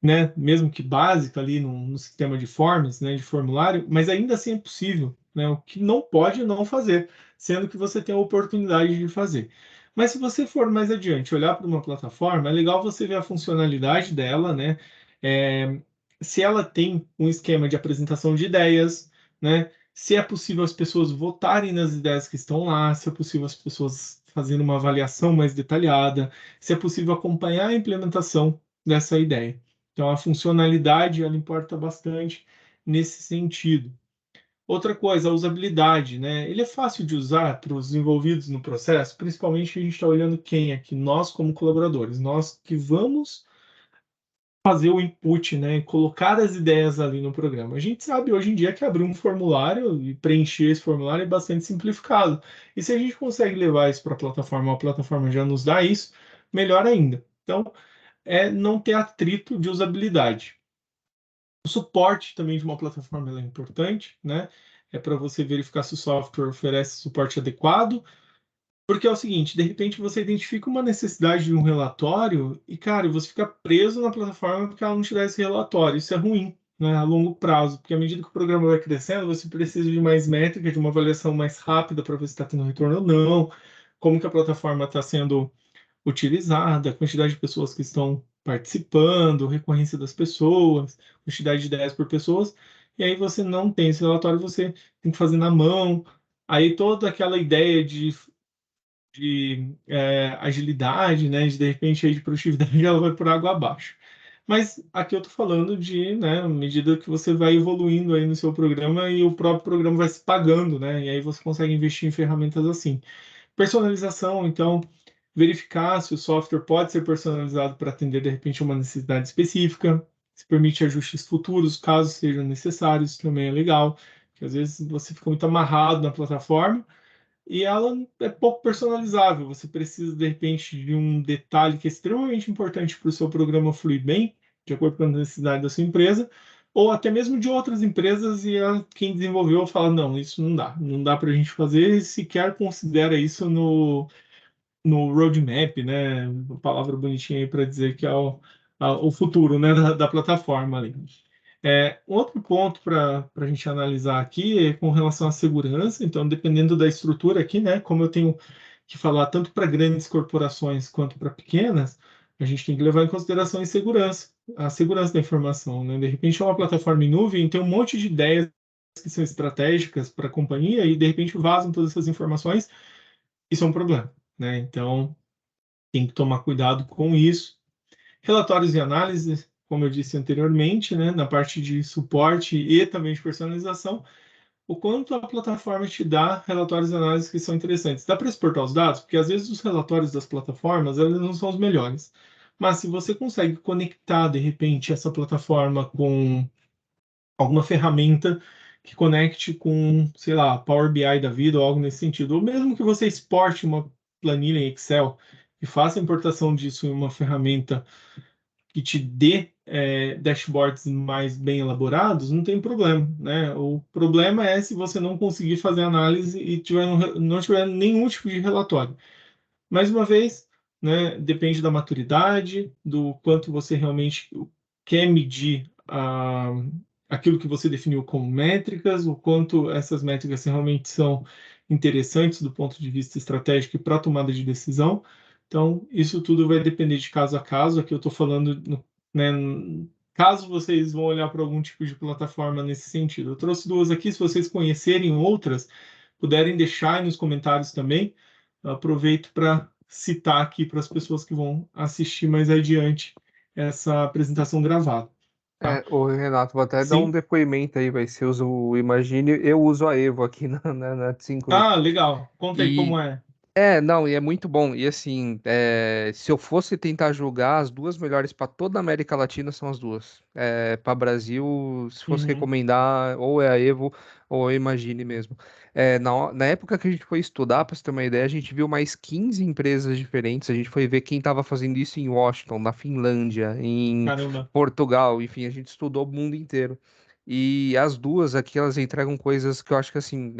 né, mesmo que básica ali no sistema de forms, né, de formulário, mas ainda assim é possível, né, o que não pode não fazer, sendo que você tem a oportunidade de fazer. Mas se você for mais adiante, olhar para uma plataforma, é legal você ver a funcionalidade dela, né, é, se ela tem um esquema de apresentação de ideias, né, se é possível as pessoas votarem nas ideias que estão lá, se é possível as pessoas fazerem uma avaliação mais detalhada, se é possível acompanhar a implementação dessa ideia. Então, a funcionalidade ela importa bastante nesse sentido. Outra coisa, a usabilidade, né? Ele é fácil de usar para os envolvidos no processo, principalmente a gente está olhando quem aqui, nós como colaboradores, nós que vamos fazer o input, né? Colocar as ideias ali no programa. A gente sabe hoje em dia que abrir um formulário e preencher esse formulário é bastante simplificado. E se a gente consegue levar isso para a plataforma já nos dá isso, melhor ainda. Então, é não ter atrito de usabilidade. O suporte também de uma plataforma é importante, né? É para você verificar se o software oferece suporte adequado, porque é o seguinte, de repente você identifica uma necessidade de um relatório e, cara, você fica preso na plataforma porque ela não te dá esse relatório. Isso é ruim, né, a longo prazo, porque à medida que o programa vai crescendo, você precisa de mais métrica, de uma avaliação mais rápida para ver se está tendo retorno ou não, como que a plataforma está sendo utilizada, a quantidade de pessoas que estão participando, recorrência das pessoas, quantidade de ideias por pessoas, e aí você não tem esse relatório, você tem que fazer na mão. Aí toda aquela ideia de agilidade, né, de repente aí de produtividade, ela vai por água abaixo. Mas aqui eu estou falando de, né, à medida que você vai evoluindo aí no seu programa e o próprio programa vai se pagando, né, e aí você consegue investir em ferramentas assim. Personalização, então, verificar se o software pode ser personalizado para atender, de repente, uma necessidade específica, se permite ajustes futuros, caso sejam necessários, isso também é legal, porque às vezes você fica muito amarrado na plataforma e ela é pouco personalizável. Você precisa, de repente, de um detalhe que é extremamente importante para o seu programa fluir bem, de acordo com a necessidade da sua empresa, ou até mesmo de outras empresas, e quem desenvolveu fala, não, isso não dá para a gente fazer, e sequer considera isso no roadmap, né? Uma palavra bonitinha aí para dizer que é o futuro, né, da plataforma ali. Um outro ponto para a gente analisar aqui é com relação à segurança. Então, dependendo da estrutura aqui, né, como eu tenho que falar tanto para grandes corporações quanto para pequenas, a gente tem que levar em consideração a segurança da informação, né? De repente, é uma plataforma em nuvem, tem um monte de ideias que são estratégicas para a companhia e de repente vazam todas essas informações, isso é um problema, né? Então, tem que tomar cuidado com isso. Relatórios e análises, como eu disse anteriormente, né, na parte de suporte e também de personalização, o quanto a plataforma te dá relatórios e análises que são interessantes. Dá para exportar os dados? Porque às vezes os relatórios das plataformas eles não são os melhores. Mas se você consegue conectar, de repente, essa plataforma com alguma ferramenta que conecte com, sei lá, Power BI da vida ou algo nesse sentido, ou mesmo que você exporte uma planilha em Excel e faça a importação disso em uma ferramenta que te dê dashboards mais bem elaborados, não tem problema, né? O problema é se você não conseguir fazer análise e não tiver nenhum tipo de relatório. Mais uma vez, né, depende da maturidade, do quanto você realmente quer medir aquilo que você definiu como métricas, o quanto essas métricas realmente são interessantes do ponto de vista estratégico e para a tomada de decisão. Então, isso tudo vai depender de caso a caso. Aqui eu estou falando, né, caso vocês vão olhar para algum tipo de plataforma nesse sentido. Eu trouxe duas aqui, se vocês conhecerem outras, puderem deixar aí nos comentários também. Eu aproveito para citar aqui para as pessoas que vão assistir mais adiante essa apresentação gravada. Tá? Ô Renato, vou até dar um Sim. depoimento aí, vai ser usa o Imagine, eu uso a Evo aqui na T5. Ah, legal. Conta aí como E é. Não, e é muito bom. E assim, se eu fosse tentar julgar, as duas melhores para toda a América Latina são as duas. Para Brasil, se fosse Uhum. recomendar, ou é a Evo ou a Imagine mesmo. Na época que a gente foi estudar, para você ter uma ideia, a gente viu mais 15 empresas diferentes. A gente foi ver quem estava fazendo isso em Washington, na Finlândia, em Caramba. Portugal, enfim, a gente estudou o mundo inteiro. E as duas aqui, elas entregam coisas que eu acho que assim.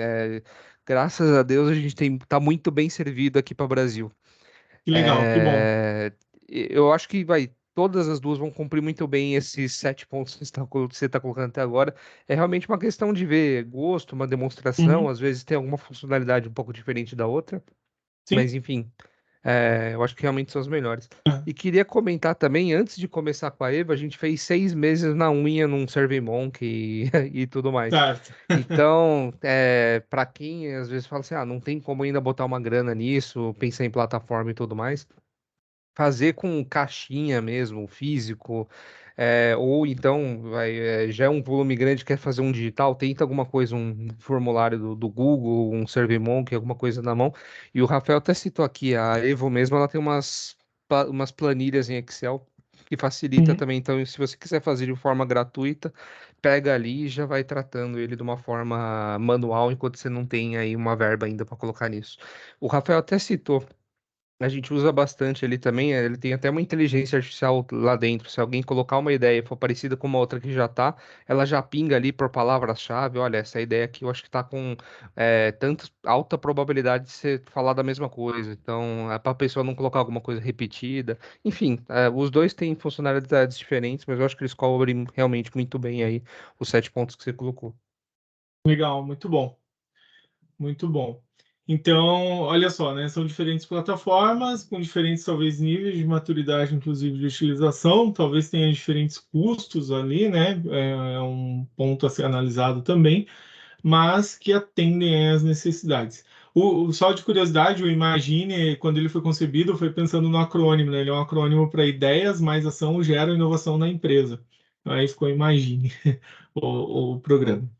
Graças a Deus a gente tá muito bem servido aqui para o Brasil. Que legal, que bom. É, eu acho que todas as duas vão cumprir muito bem esses 7 pontos que você está colocando até agora. É realmente uma questão de ver gosto, uma demonstração. Uhum. Às vezes tem alguma funcionalidade um pouco diferente da outra, Sim. mas enfim. Eu acho que realmente são os melhores. Ah, E queria comentar também, antes de começar com a Eva, a gente fez 6 meses na unha num SurveyMonkey e tudo mais. certo. Então, para quem às vezes fala assim, não tem como ainda botar uma grana nisso, pensar em plataforma e tudo mais, fazer com caixinha mesmo, físico, ou então já é um volume grande, quer fazer um digital, tenta alguma coisa, um formulário do Google, um SurveyMonkey, alguma coisa na mão. E o Rafael até citou aqui, a Evo mesmo, ela tem umas planilhas em Excel que facilita Uhum. também. Então, se você quiser fazer de forma gratuita, pega ali e já vai tratando ele de uma forma manual, enquanto você não tem aí uma verba ainda para colocar nisso. O Rafael até citou. A gente usa bastante ele também. Ele tem até uma inteligência artificial lá dentro. Se alguém colocar uma ideia e for parecida com uma outra que já tá, ela já pinga ali por palavras-chave. Olha, essa ideia aqui eu acho que tá com tanto alta probabilidade de você falar da mesma coisa. Então, é para a pessoa não colocar alguma coisa repetida. Enfim, os dois têm funcionalidades diferentes, mas eu acho que eles cobrem realmente muito bem aí os 7 pontos que você colocou. Legal, muito bom. Muito bom. Então, olha só, né? São diferentes plataformas com diferentes, talvez, níveis de maturidade, inclusive de utilização. Talvez tenha diferentes custos ali, né? É um ponto a ser analisado também, mas que atendem às necessidades. Só de curiosidade, o Imagine, quando ele foi concebido, foi pensando no acrônimo, né? Ele é um acrônimo para ideias mais ação geram inovação na empresa. Aí ficou Imagine, o Pô, programa.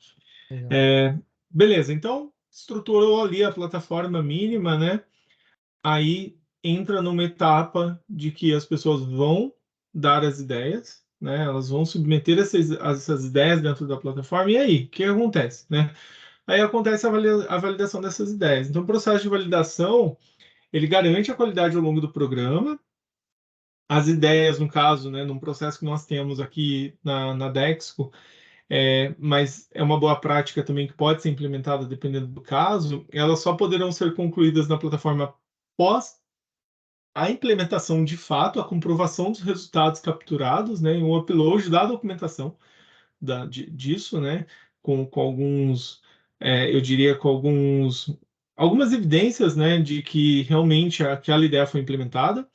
legal. É, beleza, então estruturou ali a plataforma mínima, né? Aí entra numa etapa de que as pessoas vão dar as ideias, né? Elas vão submeter essas ideias dentro da plataforma, e aí, o que acontece, né? Aí acontece a validação dessas ideias. Então, o processo de validação, ele garante a qualidade ao longo do programa. As ideias, no caso, né, num processo que nós temos aqui na Dexco, mas é uma boa prática também que pode ser implementada dependendo do caso, elas só poderão ser concluídas na plataforma pós a implementação de fato, a comprovação dos resultados capturados, né, e um upload da documentação disso, né, com alguns, eu diria, algumas evidências, né, de que realmente aquela ideia foi implementada.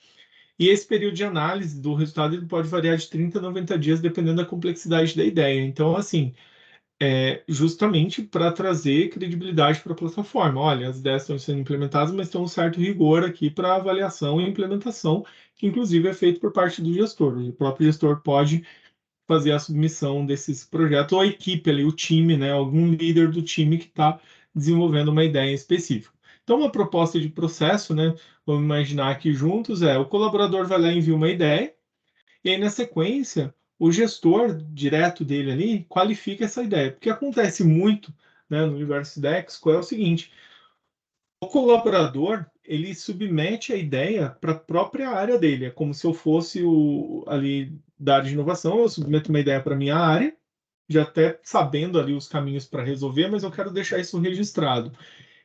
E esse período de análise do resultado ele pode variar de 30 a 90 dias, dependendo da complexidade da ideia. Então, assim, justamente para trazer credibilidade para a plataforma. Olha, as ideias estão sendo implementadas, mas tem um certo rigor aqui para avaliação e implementação, que inclusive é feito por parte do gestor. O próprio gestor pode fazer a submissão desses projetos, ou a equipe ali, o time, né, algum líder do time que está desenvolvendo uma ideia em específico. Então, uma proposta de processo, né, vamos imaginar aqui juntos, o colaborador vai lá e envia uma ideia, e aí, na sequência, o gestor direto dele ali qualifica essa ideia. Porque acontece muito, né, no universo Dexco é o seguinte: o colaborador ele submete a ideia para a própria área dele. É como se eu fosse ali da área de inovação, eu submeto uma ideia para minha área, já até sabendo ali os caminhos para resolver, mas eu quero deixar isso registrado.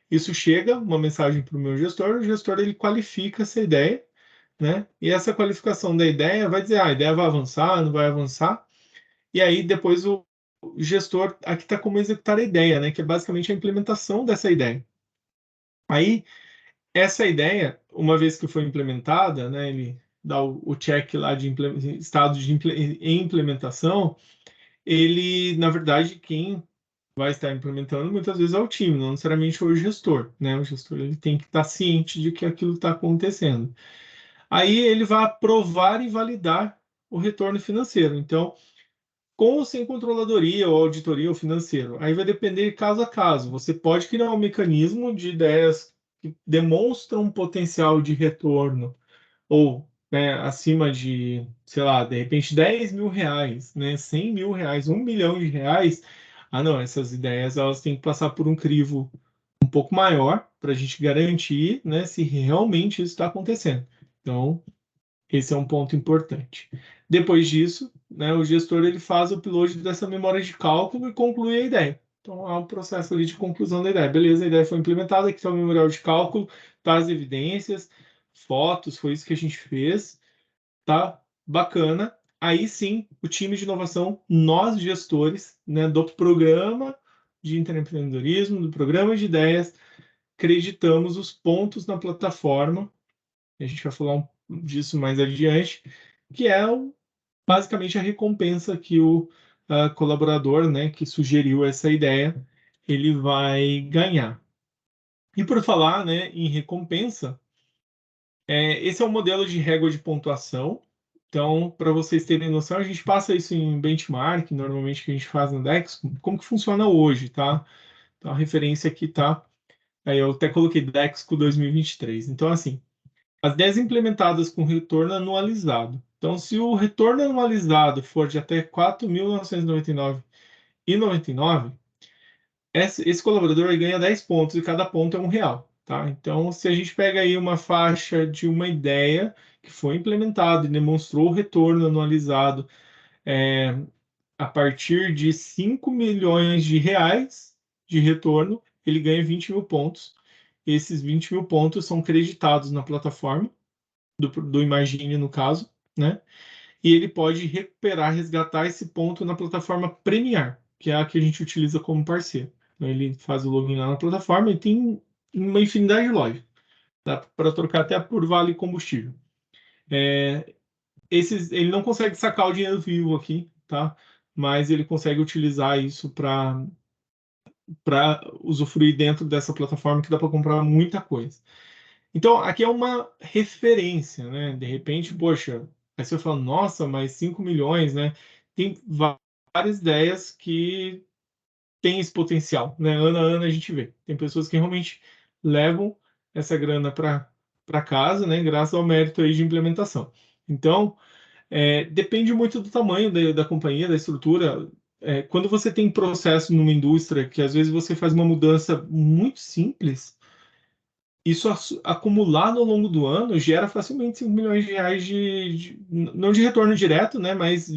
Isso chega, uma mensagem para o meu gestor, o gestor ele qualifica essa ideia, né? E essa qualificação da ideia vai dizer, a ideia vai avançar, não vai avançar. E aí depois o gestor aqui está como executar a ideia, né? Que é basicamente a implementação dessa ideia. Aí essa ideia, uma vez que foi implementada, né? Ele dá o check lá de estado de em implementação. Ele, na verdade, quem vai estar implementando muitas vezes é o time, não necessariamente o gestor, né? O gestor ele tem que estar ciente de que aquilo está acontecendo. Aí ele vai aprovar e validar o retorno financeiro. Então, com ou sem controladoria ou auditoria ou financeiro, aí vai depender caso a caso. Você pode criar um mecanismo de ideias que demonstram um potencial de retorno, ou né, acima de, sei lá, de repente 10 mil reais, né, 100 mil reais, 1 milhão de reais, não, essas ideias elas têm que passar por um crivo um pouco maior para a gente garantir, né, se realmente isso está acontecendo. Então, esse é um ponto importante. Depois disso, né, o gestor ele faz o upload dessa memória de cálculo e conclui a ideia. Então, há um processo ali de conclusão da ideia. Beleza, a ideia foi implementada, aqui está o memorial de cálculo, tá as evidências, fotos, foi isso que a gente fez, tá bacana. Aí sim, o time de inovação, nós gestores, né, do programa de empreendedorismo, do programa de ideias, acreditamos os pontos na plataforma, a gente vai falar disso mais adiante, que é basicamente a recompensa que o colaborador, né, que sugeriu essa ideia, ele vai ganhar. E por falar, né, em recompensa, esse é um modelo de régua de pontuação. Então, para vocês terem noção, a gente passa isso em benchmark, normalmente que a gente faz no Dex, como que funciona hoje, tá? Então, a referência aqui tá, aí eu até coloquei Dexco 2023. Então, assim, as 10 implementadas com retorno anualizado. Então, se o retorno anualizado for de até 4.999,99, esse colaborador ganha 10 pontos e cada ponto é R$ 1. Tá? Então, se a gente pega aí uma faixa de uma ideia que foi implementada e demonstrou o retorno anualizado a partir de 5 milhões de reais de retorno, ele ganha 20 mil pontos. Esses 20 mil pontos são creditados na plataforma do Imagine, no caso, né? E ele pode recuperar, resgatar esse ponto na plataforma Premiar, que é a que a gente utiliza como parceiro. Então, ele faz o login lá na plataforma e tem uma infinidade de lojas. Dá para trocar até por vale combustível. Ele não consegue sacar o dinheiro vivo aqui, tá? Mas ele consegue utilizar isso para usufruir dentro dessa plataforma que dá para comprar muita coisa. Então, aqui é uma referência, né? De repente, poxa, aí você fala, nossa, mas 5 milhões, né? Tem várias ideias que têm esse potencial, né? Ano a ano a gente vê. Tem pessoas que realmente levam essa grana para casa, né? Graças ao mérito aí de implementação. Então, depende muito do tamanho da companhia, da estrutura. Quando você tem processo numa indústria que às vezes você faz uma mudança muito simples, isso acumulado ao longo do ano gera facilmente 5 milhões de reais não de retorno direto, né, mas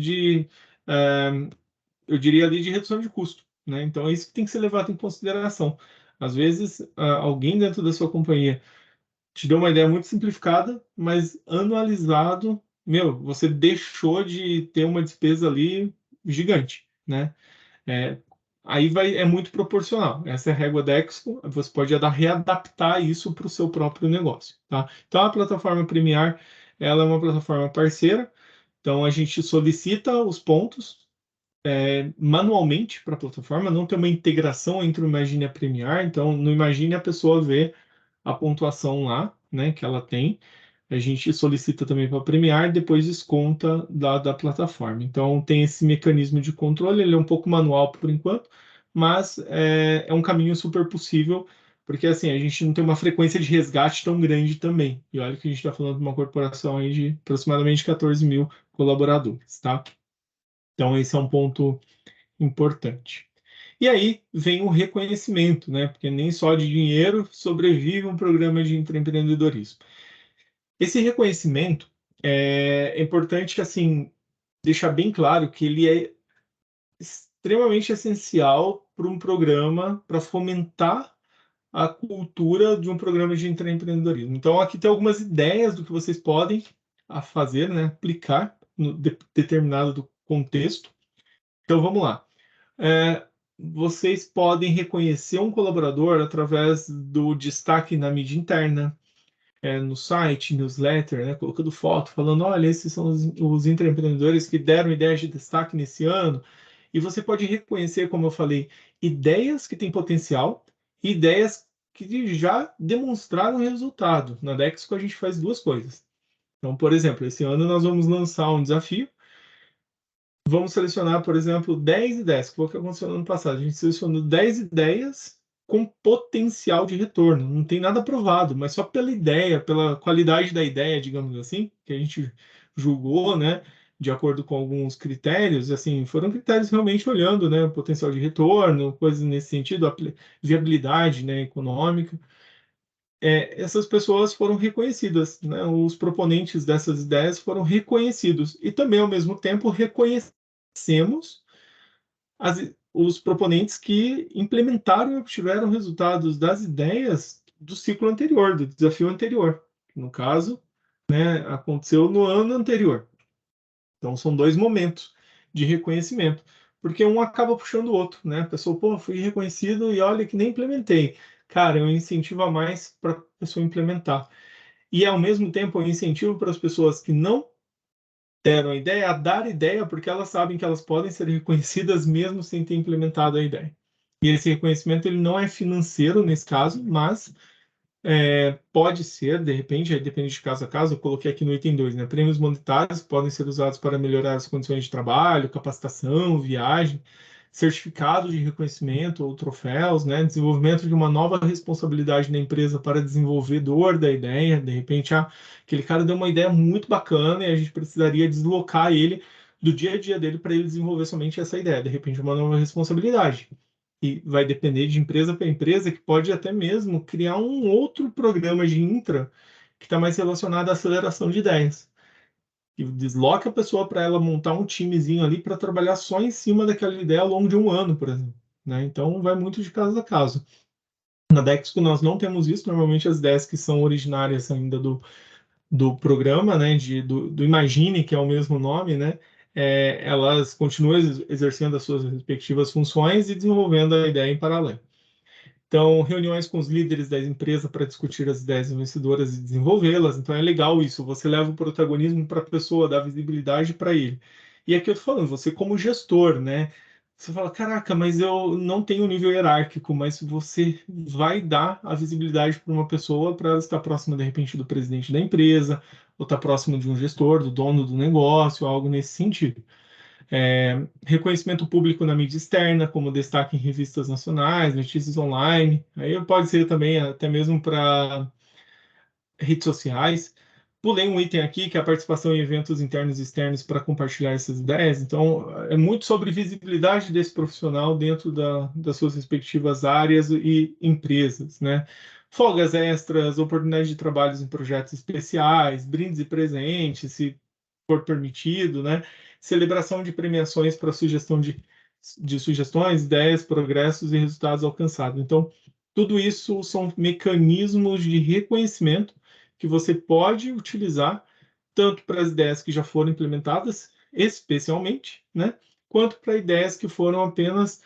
eu diria ali de redução de custo, né? Então é isso que tem que ser levado em consideração. Às vezes, alguém dentro da sua companhia te deu uma ideia muito simplificada, mas anualizado, meu, você deixou de ter uma despesa ali gigante, né? É, aí é muito proporcional. Essa é a régua da Expo. Você pode readaptar isso para o seu próprio negócio, tá? Então, a plataforma Premiar, ela é uma plataforma parceira. Então, a gente solicita os pontos manualmente para a plataforma. Não tem uma integração entre o Imagine e a Premiar. Então, no Imagine, a pessoa vê a pontuação lá, né, que ela tem. A gente solicita também para premiar e depois desconta da plataforma. Então, tem esse mecanismo de controle, ele é um pouco manual por enquanto, mas é um caminho super possível, porque assim, a gente não tem uma frequência de resgate tão grande também. E olha que a gente está falando de uma corporação aí de aproximadamente 14 mil colaboradores, tá? Então, esse é um ponto importante. E aí vem o reconhecimento, né? Porque nem só de dinheiro sobrevive um programa de empreendedorismo. Esse reconhecimento é importante, assim, deixar bem claro que ele é extremamente essencial para um programa, para fomentar a cultura de um programa de empreendedorismo. Então, aqui tem algumas ideias do que vocês podem fazer, né? Aplicar no determinado contexto. Então, vamos lá. Vocês podem reconhecer um colaborador através do destaque na mídia interna, no site, newsletter, né, colocando foto, falando, olha, esses são os intraempreendedores que deram ideias de destaque nesse ano. E você pode reconhecer, como eu falei, ideias que têm potencial e ideias que já demonstraram resultado. Na Dexco a gente faz duas coisas. Então, por exemplo, esse ano nós vamos lançar um desafio. Vamos selecionar, por exemplo, 10 ideias, que foi o que aconteceu no ano passado. A gente selecionou 10 ideias com potencial de retorno. Não tem nada provado, mas só pela ideia, pela qualidade da ideia, digamos assim, que a gente julgou, né, de acordo com alguns critérios, assim, foram critérios realmente olhando, né, o potencial de retorno, coisas nesse sentido, a viabilidade, né, econômica. Essas pessoas foram reconhecidas, né, os proponentes dessas ideias foram reconhecidos e também, ao mesmo tempo, reconhecemos os proponentes que implementaram e obtiveram resultados das ideias do ciclo anterior, do desafio anterior. No caso, né, aconteceu no ano anterior. Então, são dois momentos de reconhecimento, porque um acaba puxando o outro, né? A pessoa, pô, fui reconhecido e olha que nem implementei. Cara, eu incentivo a mais para a pessoa implementar. E, ao mesmo tempo, eu incentivo para as pessoas que não deram a ideia a dar ideia, porque elas sabem que elas podem ser reconhecidas mesmo sem ter implementado a ideia. E esse reconhecimento ele não é financeiro nesse caso, mas pode ser, de repente, aí depende de caso a caso, eu coloquei aqui no item 2, né? Prêmios monetários podem ser usados para melhorar as condições de trabalho, capacitação, viagem, certificado de reconhecimento ou troféus, né? Desenvolvimento de uma nova responsabilidade na empresa para desenvolvedor da ideia. De repente, aquele cara deu uma ideia muito bacana e a gente precisaria deslocar ele do dia a dia dele para ele desenvolver somente essa ideia. De repente, uma nova responsabilidade e vai depender de empresa para empresa, que pode até mesmo criar um outro programa de intra que está mais relacionado à aceleração de ideias. E desloca a pessoa para ela montar um timezinho ali para trabalhar só em cima daquela ideia ao longo de um ano, por exemplo. Né? Então, vai muito de caso a caso. Na Dexco nós não temos isso, normalmente as ideias que são originárias ainda do programa, né, do Imagine, que é o mesmo nome, né, elas continuam exercendo as suas respectivas funções e desenvolvendo a ideia em paralelo. Então, reuniões com os líderes da empresa para discutir as ideias vencedoras e desenvolvê-las. Então, é legal isso. Você leva o protagonismo para a pessoa, dá visibilidade para ele. E aqui eu tô falando, você como gestor, né? Você fala, caraca, mas eu não tenho um nível hierárquico, mas você vai dar a visibilidade para uma pessoa para ela estar próxima, de repente, do presidente da empresa, ou estar próximo de um gestor, do dono do negócio, algo nesse sentido. Reconhecimento público na mídia externa, como destaque em revistas nacionais, notícias online. Aí pode ser também até mesmo para redes sociais. Pulei um item aqui, que é a participação em eventos internos e externos para compartilhar essas ideias. Então, é muito sobre visibilidade desse profissional dentro das suas respectivas áreas e empresas, né? Folgas extras, oportunidades de trabalhos em projetos especiais, brindes e presentes, se for permitido, né? Celebração de premiações para sugestão de sugestões, ideias, progressos e resultados alcançados. Então, tudo isso são mecanismos de reconhecimento que você pode utilizar tanto para as ideias que já foram implementadas, especialmente, né, quanto para ideias que foram apenas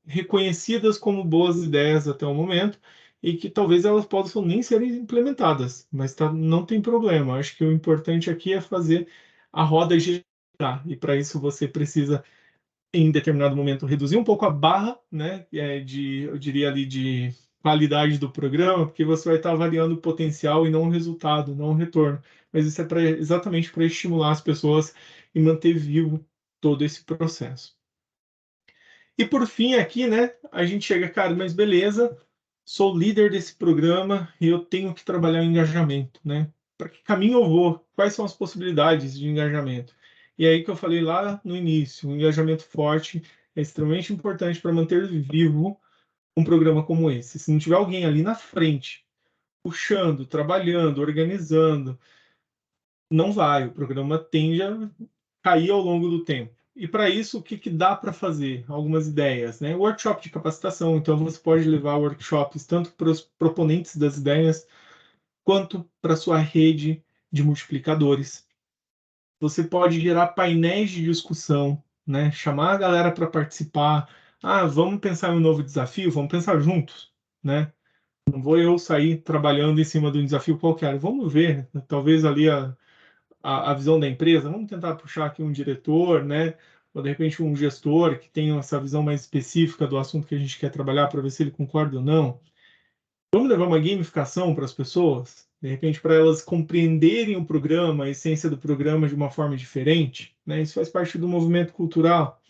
reconhecidas como boas ideias até o momento e que talvez elas possam nem serem implementadas, mas não tem problema. Acho que o importante aqui é fazer a roda girar e para isso você precisa em determinado momento reduzir um pouco a barra, né, eu diria ali de qualidade do programa, porque você vai estar avaliando o potencial e não o resultado, não o retorno. Mas isso é exatamente para estimular as pessoas e manter vivo todo esse processo. E por fim aqui, né, a gente chega, cara, mas beleza, sou líder desse programa e eu tenho que trabalhar o engajamento, né? Para que caminho eu vou? Quais são as possibilidades de engajamento? E aí que eu falei lá no início, o engajamento forte é extremamente importante para manter vivo um programa como esse. Se não tiver alguém ali na frente, puxando, trabalhando, organizando, não vai. O programa tende a cair ao longo do tempo. E para isso, o que dá para fazer? Algumas ideias, né? Workshop de capacitação, então você pode levar workshops tanto para os proponentes das ideias, quanto para sua rede de multiplicadores. Você pode gerar painéis de discussão, né? Chamar a galera para participar. Ah, vamos pensar em um novo desafio? Vamos pensar juntos, né? Não vou eu sair trabalhando em cima de um desafio qualquer. Vamos ver, talvez ali a visão da empresa. Vamos tentar puxar aqui um diretor, né? Ou de repente um gestor que tenha essa visão mais específica do assunto que a gente quer trabalhar para ver se ele concorda ou não. Vamos levar uma gamificação para as pessoas, de repente para elas compreenderem o programa, a essência do programa de uma forma diferente, né? Isso faz parte do movimento cultural.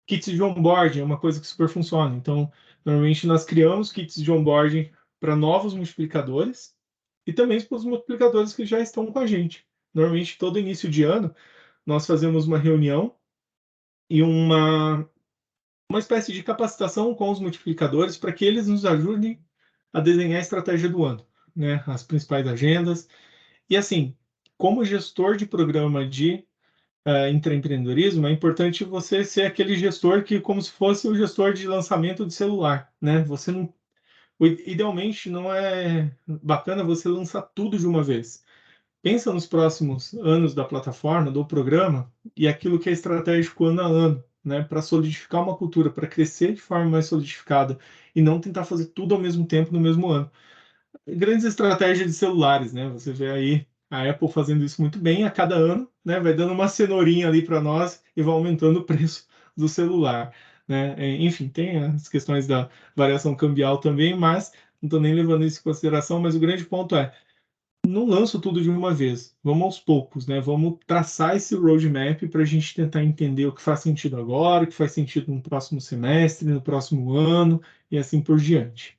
Kits de onboarding é uma coisa que super funciona. Então, normalmente nós criamos kits de onboarding para novos multiplicadores e também para os multiplicadores que já estão com a gente. Normalmente, todo início de ano, nós fazemos uma reunião e uma espécie de capacitação com os multiplicadores para que eles nos ajudem a desenhar a estratégia do ano, né? As principais agendas. E assim, como gestor de programa de intraempreendedorismo, é importante você ser aquele gestor que, como se fosse o gestor de lançamento de celular, né? Você não, idealmente não é bacana você lançar tudo de uma vez. Pensa nos próximos anos da plataforma, do programa, e aquilo que é estratégico ano a ano, né? Para solidificar uma cultura, para crescer de forma mais solidificada e não tentar fazer tudo ao mesmo tempo no mesmo ano. Grandes estratégias de celulares, né? Você vê aí a Apple fazendo isso muito bem a cada ano, né? Vai dando uma cenourinha ali para nós e vai aumentando o preço do celular, né? Enfim, tem as questões da variação cambial também, mas não estou nem levando isso em consideração. Mas o grande ponto é, não lanço tudo de uma vez, vamos aos poucos, né? Vamos traçar esse roadmap para a gente tentar entender o que faz sentido agora, o que faz sentido no próximo semestre, no próximo ano e assim por diante.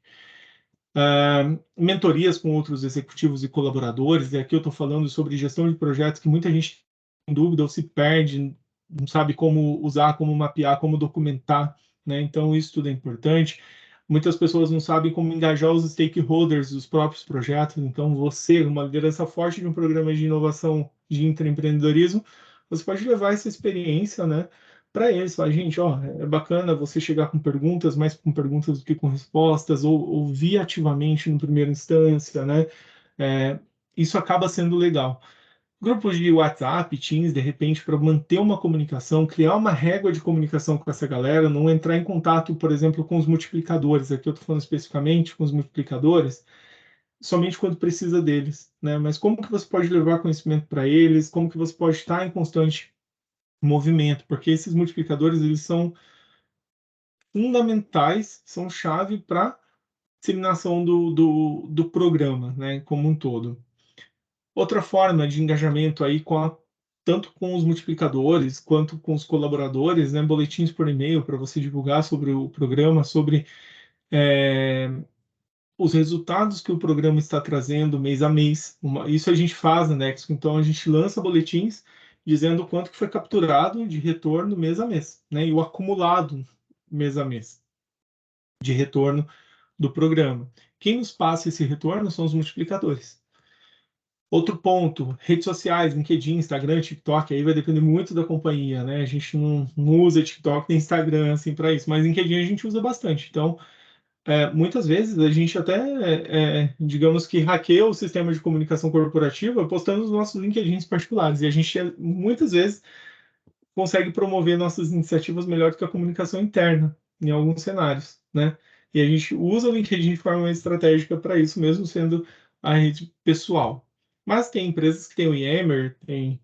Mentorias com outros executivos e colaboradores, e aqui eu estou falando sobre gestão de projetos que muita gente tem dúvida ou se perde, não sabe como usar, como mapear, como documentar, né? Então, isso tudo é importante. Muitas pessoas não sabem como engajar os stakeholders dos próprios projetos, então você, uma liderança forte de um programa de inovação de intraempreendedorismo, você pode levar essa experiência, né, para eles, falar, gente, ó, é bacana você chegar com perguntas, mais com perguntas do que com respostas, ou ouvir ativamente no primeira instância, né? É, isso acaba sendo legal. Grupos de WhatsApp, Teams, de repente, para manter uma comunicação, criar uma régua de comunicação com essa galera, não entrar em contato, por exemplo, com os multiplicadores. Aqui eu estou falando especificamente com os multiplicadores, somente quando precisa deles, né? Mas como que você pode levar conhecimento para eles? Como que você pode estar em constante movimento? Porque esses multiplicadores, eles são fundamentais, são chave para disseminação do programa, né, como um todo. Outra forma de engajamento aí tanto com os multiplicadores quanto com os colaboradores, né, boletins por e-mail para você divulgar sobre o programa, sobre é, os resultados que o programa está trazendo mês a mês. Isso a gente faz na Nexo, então a gente lança boletins dizendo o quanto que foi capturado de retorno mês a mês, né, e o acumulado mês a mês de retorno do programa. Quem nos passa esse retorno são os multiplicadores. Outro ponto, redes sociais, LinkedIn, Instagram, TikTok, aí vai depender muito da companhia, né? A gente não usa TikTok nem Instagram assim para isso, mas LinkedIn a gente usa bastante. Então, muitas vezes a gente até, digamos que hackeia o sistema de comunicação corporativa postando os nossos LinkedIns particulares. E a gente muitas vezes consegue promover nossas iniciativas melhor do que a comunicação interna, em alguns cenários, né? E a gente usa o LinkedIn de forma estratégica para isso, mesmo sendo a rede pessoal. Mas tem empresas que têm o Yammer, tem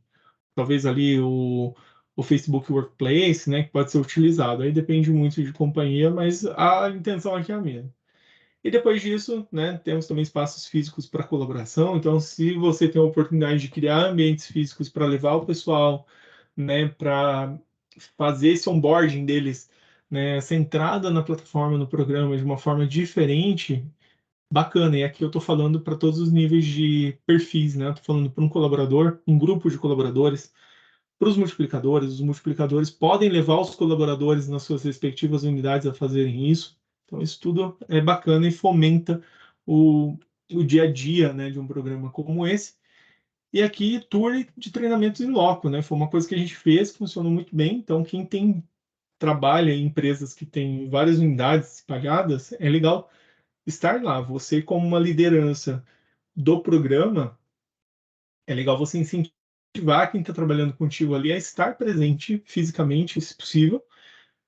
talvez ali o Facebook Workplace, né, que pode ser utilizado. Aí depende muito de companhia, mas a intenção aqui é a mesma. E depois disso, né, temos também espaços físicos para colaboração. Então, se você tem a oportunidade de criar ambientes físicos para levar o pessoal, né, para fazer esse onboarding deles, né, essa entrada na plataforma, no programa de uma forma diferente, bacana. E aqui eu estou falando para todos os níveis de perfis, né? Estou falando para um colaborador, um grupo de colaboradores, para os multiplicadores podem levar os colaboradores nas suas respectivas unidades a fazerem isso. Então, isso tudo é bacana e fomenta o dia a dia, né, de um programa como esse. E aqui, tour de treinamentos em loco, né? Foi uma coisa que a gente fez, que funcionou muito bem. Então, quem trabalha em empresas que têm várias unidades espalhadas, é legal estar lá. Você, como uma liderança do programa, é legal você incentivar quem está trabalhando contigo ali a estar presente fisicamente, se possível,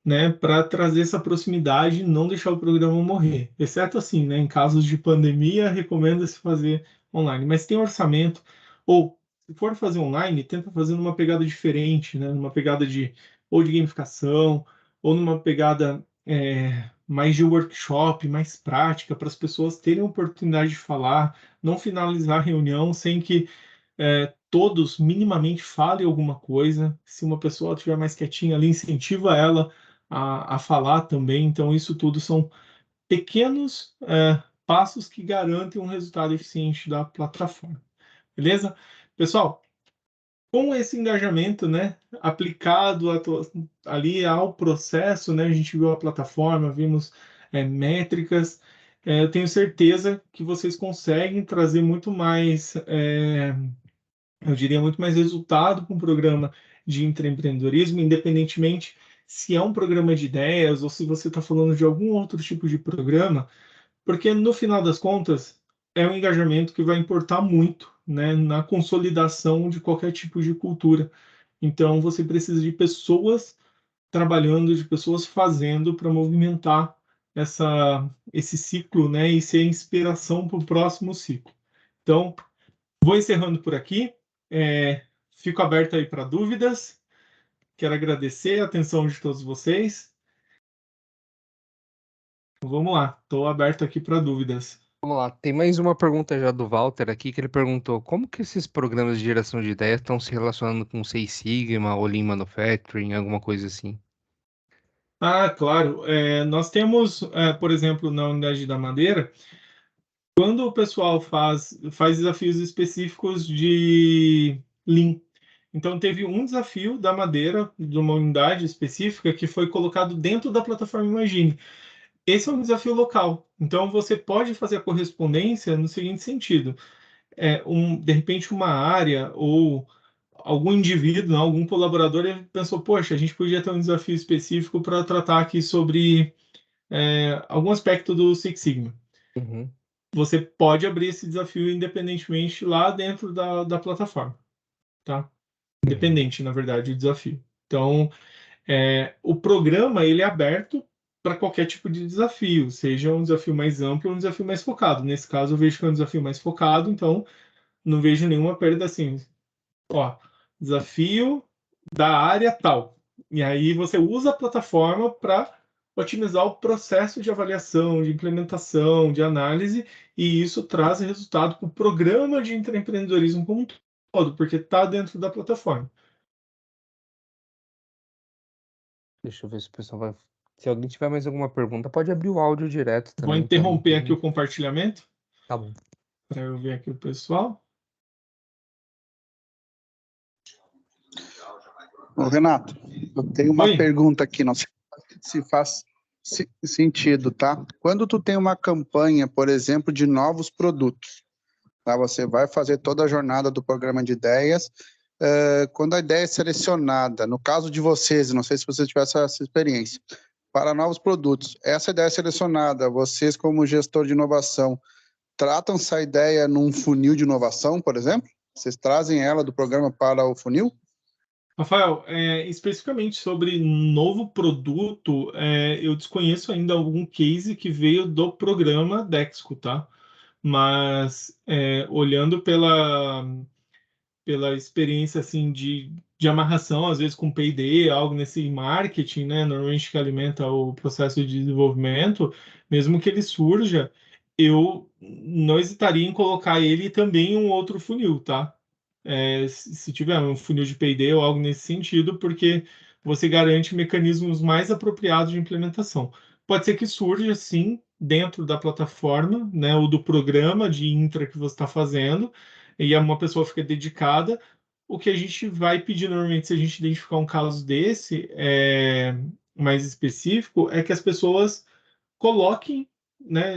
né, para trazer essa proximidade e não deixar o programa morrer. Exceto assim, né, em casos de pandemia, recomenda-se fazer online. Mas tem orçamento, ou se for fazer online, tenta fazer numa pegada diferente, né, numa pegada ou de gamificação, ou numa pegada mais de workshop, mais prática, para as pessoas terem a oportunidade de falar, não finalizar a reunião sem que todos minimamente falem alguma coisa. Se uma pessoa estiver mais quietinha ali, incentiva ela a falar também. Então, isso tudo são pequenos passos que garantem um resultado eficiente da plataforma. Beleza? Pessoal, com esse engajamento, né, aplicado ali ao processo, né, a gente viu a plataforma, vimos métricas, eu tenho certeza que vocês conseguem trazer muito mais, eu diria, muito mais resultado com o programa de intraempreendedorismo, independentemente se é um programa de ideias ou se você está falando de algum outro tipo de programa, porque no final das contas é um engajamento que vai importar muito, né, na consolidação de qualquer tipo de cultura. Então você precisa de pessoas trabalhando, de pessoas fazendo para movimentar esse ciclo, né, e ser inspiração para o próximo ciclo. Então, vou encerrando por aqui. Fico aberto aí para dúvidas. Quero agradecer a atenção de todos vocês. Vamos lá, estou aberto aqui para dúvidas. Vamos lá, tem mais uma pergunta já do Walter aqui, que ele perguntou como que esses programas de geração de ideias estão se relacionando com Six Sigma ou Lean Manufacturing, alguma coisa assim? Ah, claro. Nós temos, por exemplo, na unidade da Madeira, quando o pessoal faz desafios específicos de Lean. Então, teve um desafio da Madeira, de uma unidade específica, que foi colocado dentro da plataforma Imagine. Esse é um desafio local. Então, você pode fazer a correspondência no seguinte sentido: de repente, uma área ou algum indivíduo, né, algum colaborador, ele pensou, poxa, a gente podia ter um desafio específico para tratar aqui sobre algum aspecto do Six Sigma. Uhum, Você pode abrir esse desafio independentemente lá dentro da plataforma, tá? uhum, Independente, na verdade, do desafio. Então, o programa ele é aberto para qualquer tipo de desafio, seja um desafio mais amplo ou um desafio mais focado. Nesse caso, eu vejo que é um desafio mais focado, então não vejo nenhuma perda assim. Ó, desafio da área tal. E aí você usa a plataforma para otimizar o processo de avaliação, de implementação, de análise, e isso traz resultado para o programa de empreendedorismo como um todo, porque está dentro da plataforma. deixa eu ver se o pessoal vai. Se alguém tiver mais alguma pergunta, pode abrir o áudio direto Vou também, tá? Não interromper aqui tem. o compartilhamento Tá bom. para eu ver aqui o pessoal. Ô, Renato, eu tenho uma Oi? pergunta aqui, não sei se faz sentido, tá? Quando tu tem uma campanha, por exemplo, de novos produtos, tá? Você vai fazer toda a jornada do programa de ideias, quando a ideia é selecionada, no caso de vocês, não sei se vocês tiveram essa experiência, para novos produtos, essa ideia selecionada, vocês como gestor de inovação, tratam essa ideia num funil de inovação, por exemplo? Vocês trazem ela do programa para o funil? Rafael, especificamente sobre novo produto, eu desconheço ainda algum case que veio do programa Dexco, tá? Mas olhando pela experiência assim de amarração, às vezes com P&D, algo nesse marketing, né, normalmente que alimenta o processo de desenvolvimento, mesmo que ele surja, eu não hesitaria em colocar ele também em um outro funil, tá? Se tiver um funil de P&D ou algo nesse sentido, porque você garante mecanismos mais apropriados de implementação. Pode ser que surja, sim, dentro da plataforma, né, ou do programa de intra que você está fazendo, e uma pessoa fica dedicada. O que a gente vai pedir normalmente, se a gente identificar um caso desse mais específico, é que as pessoas coloquem, né,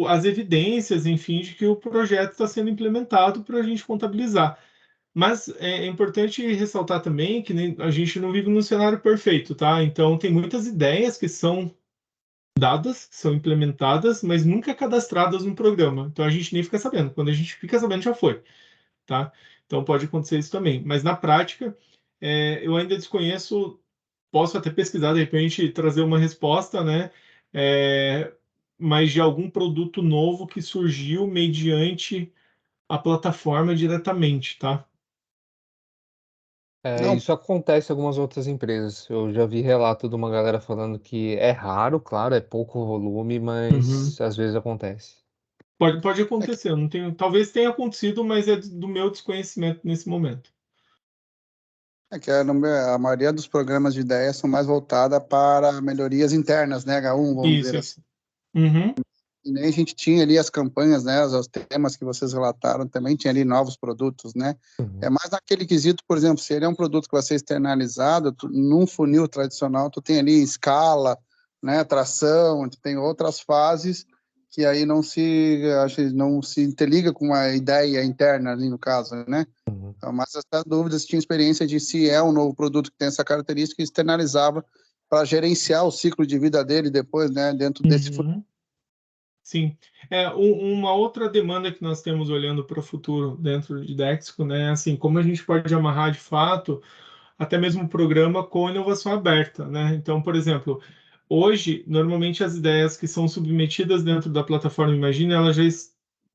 as evidências, enfim, de que o projeto está sendo implementado para a gente contabilizar. Mas é importante ressaltar também que a gente não vive num cenário perfeito, tá? Então, tem muitas ideias que são dadas, que são implementadas, mas nunca cadastradas no programa. Então, a gente nem fica sabendo. Quando a gente fica sabendo, já foi, tá? Então, pode acontecer isso também. Mas, na prática, eu ainda desconheço, posso até pesquisar, de repente, trazer uma resposta, né? É, mas de algum produto novo que surgiu mediante a plataforma diretamente, tá? Não, Isso acontece em algumas outras empresas. Eu já vi relato de uma galera falando que é raro, claro, é pouco volume, Uhum. mas às vezes acontece. Pode acontecer, eu não tenho, talvez tenha acontecido, mas é do meu desconhecimento nesse momento. que a maioria dos programas de ideias são mais voltada para melhorias internas, né, H1, vamos dizer assim. Isso. Uhum. E nem a gente tinha ali as campanhas, né, os temas que vocês relataram, também tinha ali novos produtos, né? É mais naquele quesito, por exemplo, se ele é um produto que vai ser externalizado, num funil tradicional, tu tem ali escala, né, tração, tu tem outras fases que aí não se interliga com a ideia interna ali no caso, né? Então, mas essas dúvidas, tinha experiência de se é um novo produto que tem essa característica, e externalizava para gerenciar o ciclo de vida dele depois, né, dentro desse funil. Sim. Uma outra demanda que nós temos olhando para o futuro dentro de Dexco, né, assim, como a gente pode amarrar de fato até mesmo o programa com inovação aberta, né? Então, por exemplo, hoje, normalmente as ideias que são submetidas dentro da plataforma Imagine, elas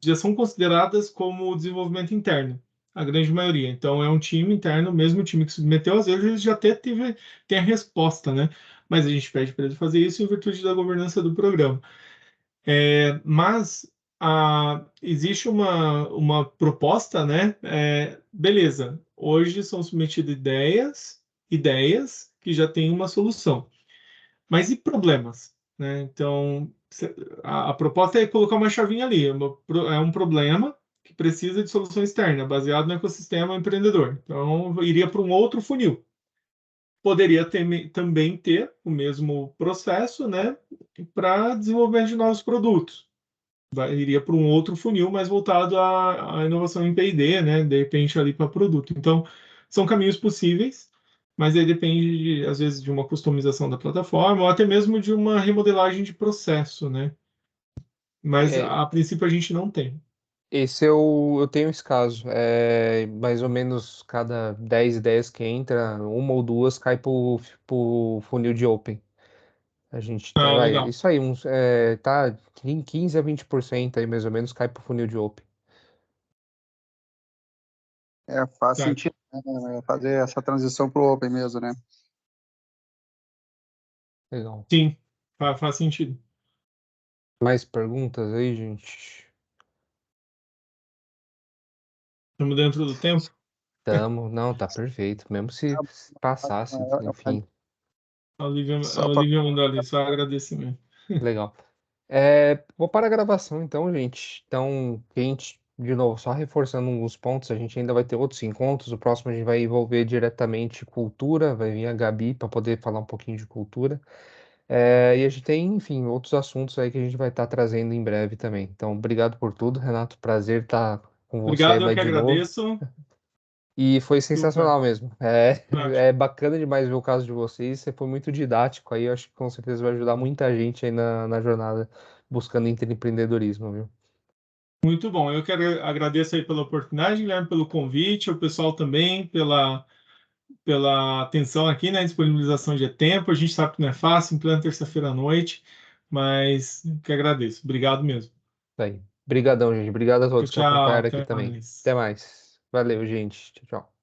já são consideradas como desenvolvimento interno, a grande maioria. Então, é um time interno, mesmo o time que submeteu, às vezes já até tem a resposta, né? Mas a gente pede para ele fazer isso em virtude da governança do programa. Mas existe uma proposta, né? Beleza, hoje são submetidas ideias que já têm uma solução. Mas e problemas? Né? Então, a proposta é colocar uma chavinha ali. É um problema que precisa de solução externa, baseado no ecossistema empreendedor. Então, iria para um outro funil. Poderia também ter o mesmo processo, né, para desenvolvimento de novos produtos. Iria para um outro funil mais voltado à inovação em P&D, né, de repente ali para produto. Então, são caminhos possíveis, mas aí depende, às vezes, de uma customização da plataforma ou até mesmo de uma remodelagem de processo, né? Mas, É, a princípio, a gente não tem. esse eu tenho esse caso. É, mais ou menos cada 10 ideias que entra, uma ou duas cai pro funil de Open. A gente Ah, vai, legal. isso aí, tá em 15 a 20% aí mais ou menos cai pro funil de Open. Faz Tá. sentido, né, fazer essa transição para o Open mesmo, né? Legal. Sim, faz sentido. Mais perguntas aí, gente? Estamos dentro do tempo? Não, tá perfeito. Mesmo se passasse, enfim, A Só para Olivia mandou ali, só agradecimento. legal. Vou parar a gravação então, gente. Então, de novo, só reforçando alguns pontos, a gente ainda vai ter outros encontros. O próximo a gente vai envolver diretamente cultura, vai vir a Gabi para poder falar um pouquinho de cultura. E a gente tem, enfim, outros assuntos aí que a gente vai estar trazendo em breve também. Então, obrigado por tudo, Renato. Prazer estar com você Obrigado, eu aí que de novo. agradeço. E foi Super. sensacional mesmo. É, Ótimo. é bacana demais ver o caso de vocês. Você foi muito didático aí. Eu acho que com certeza vai ajudar muita gente aí na jornada buscando empreendedorismo, viu? Muito bom. Eu quero agradecer aí pela oportunidade, Guilherme, pelo convite, o pessoal também pela atenção aqui, né? Disponibilização de tempo. A gente sabe que não é fácil, em plena terça-feira à noite, mas que agradeço. Obrigado mesmo. Tá aí. Obrigadão, gente. Obrigado a Tchau, todos que tchau. acompanharam aqui Até também. Até mais. mais. Valeu, gente. Tchau, tchau.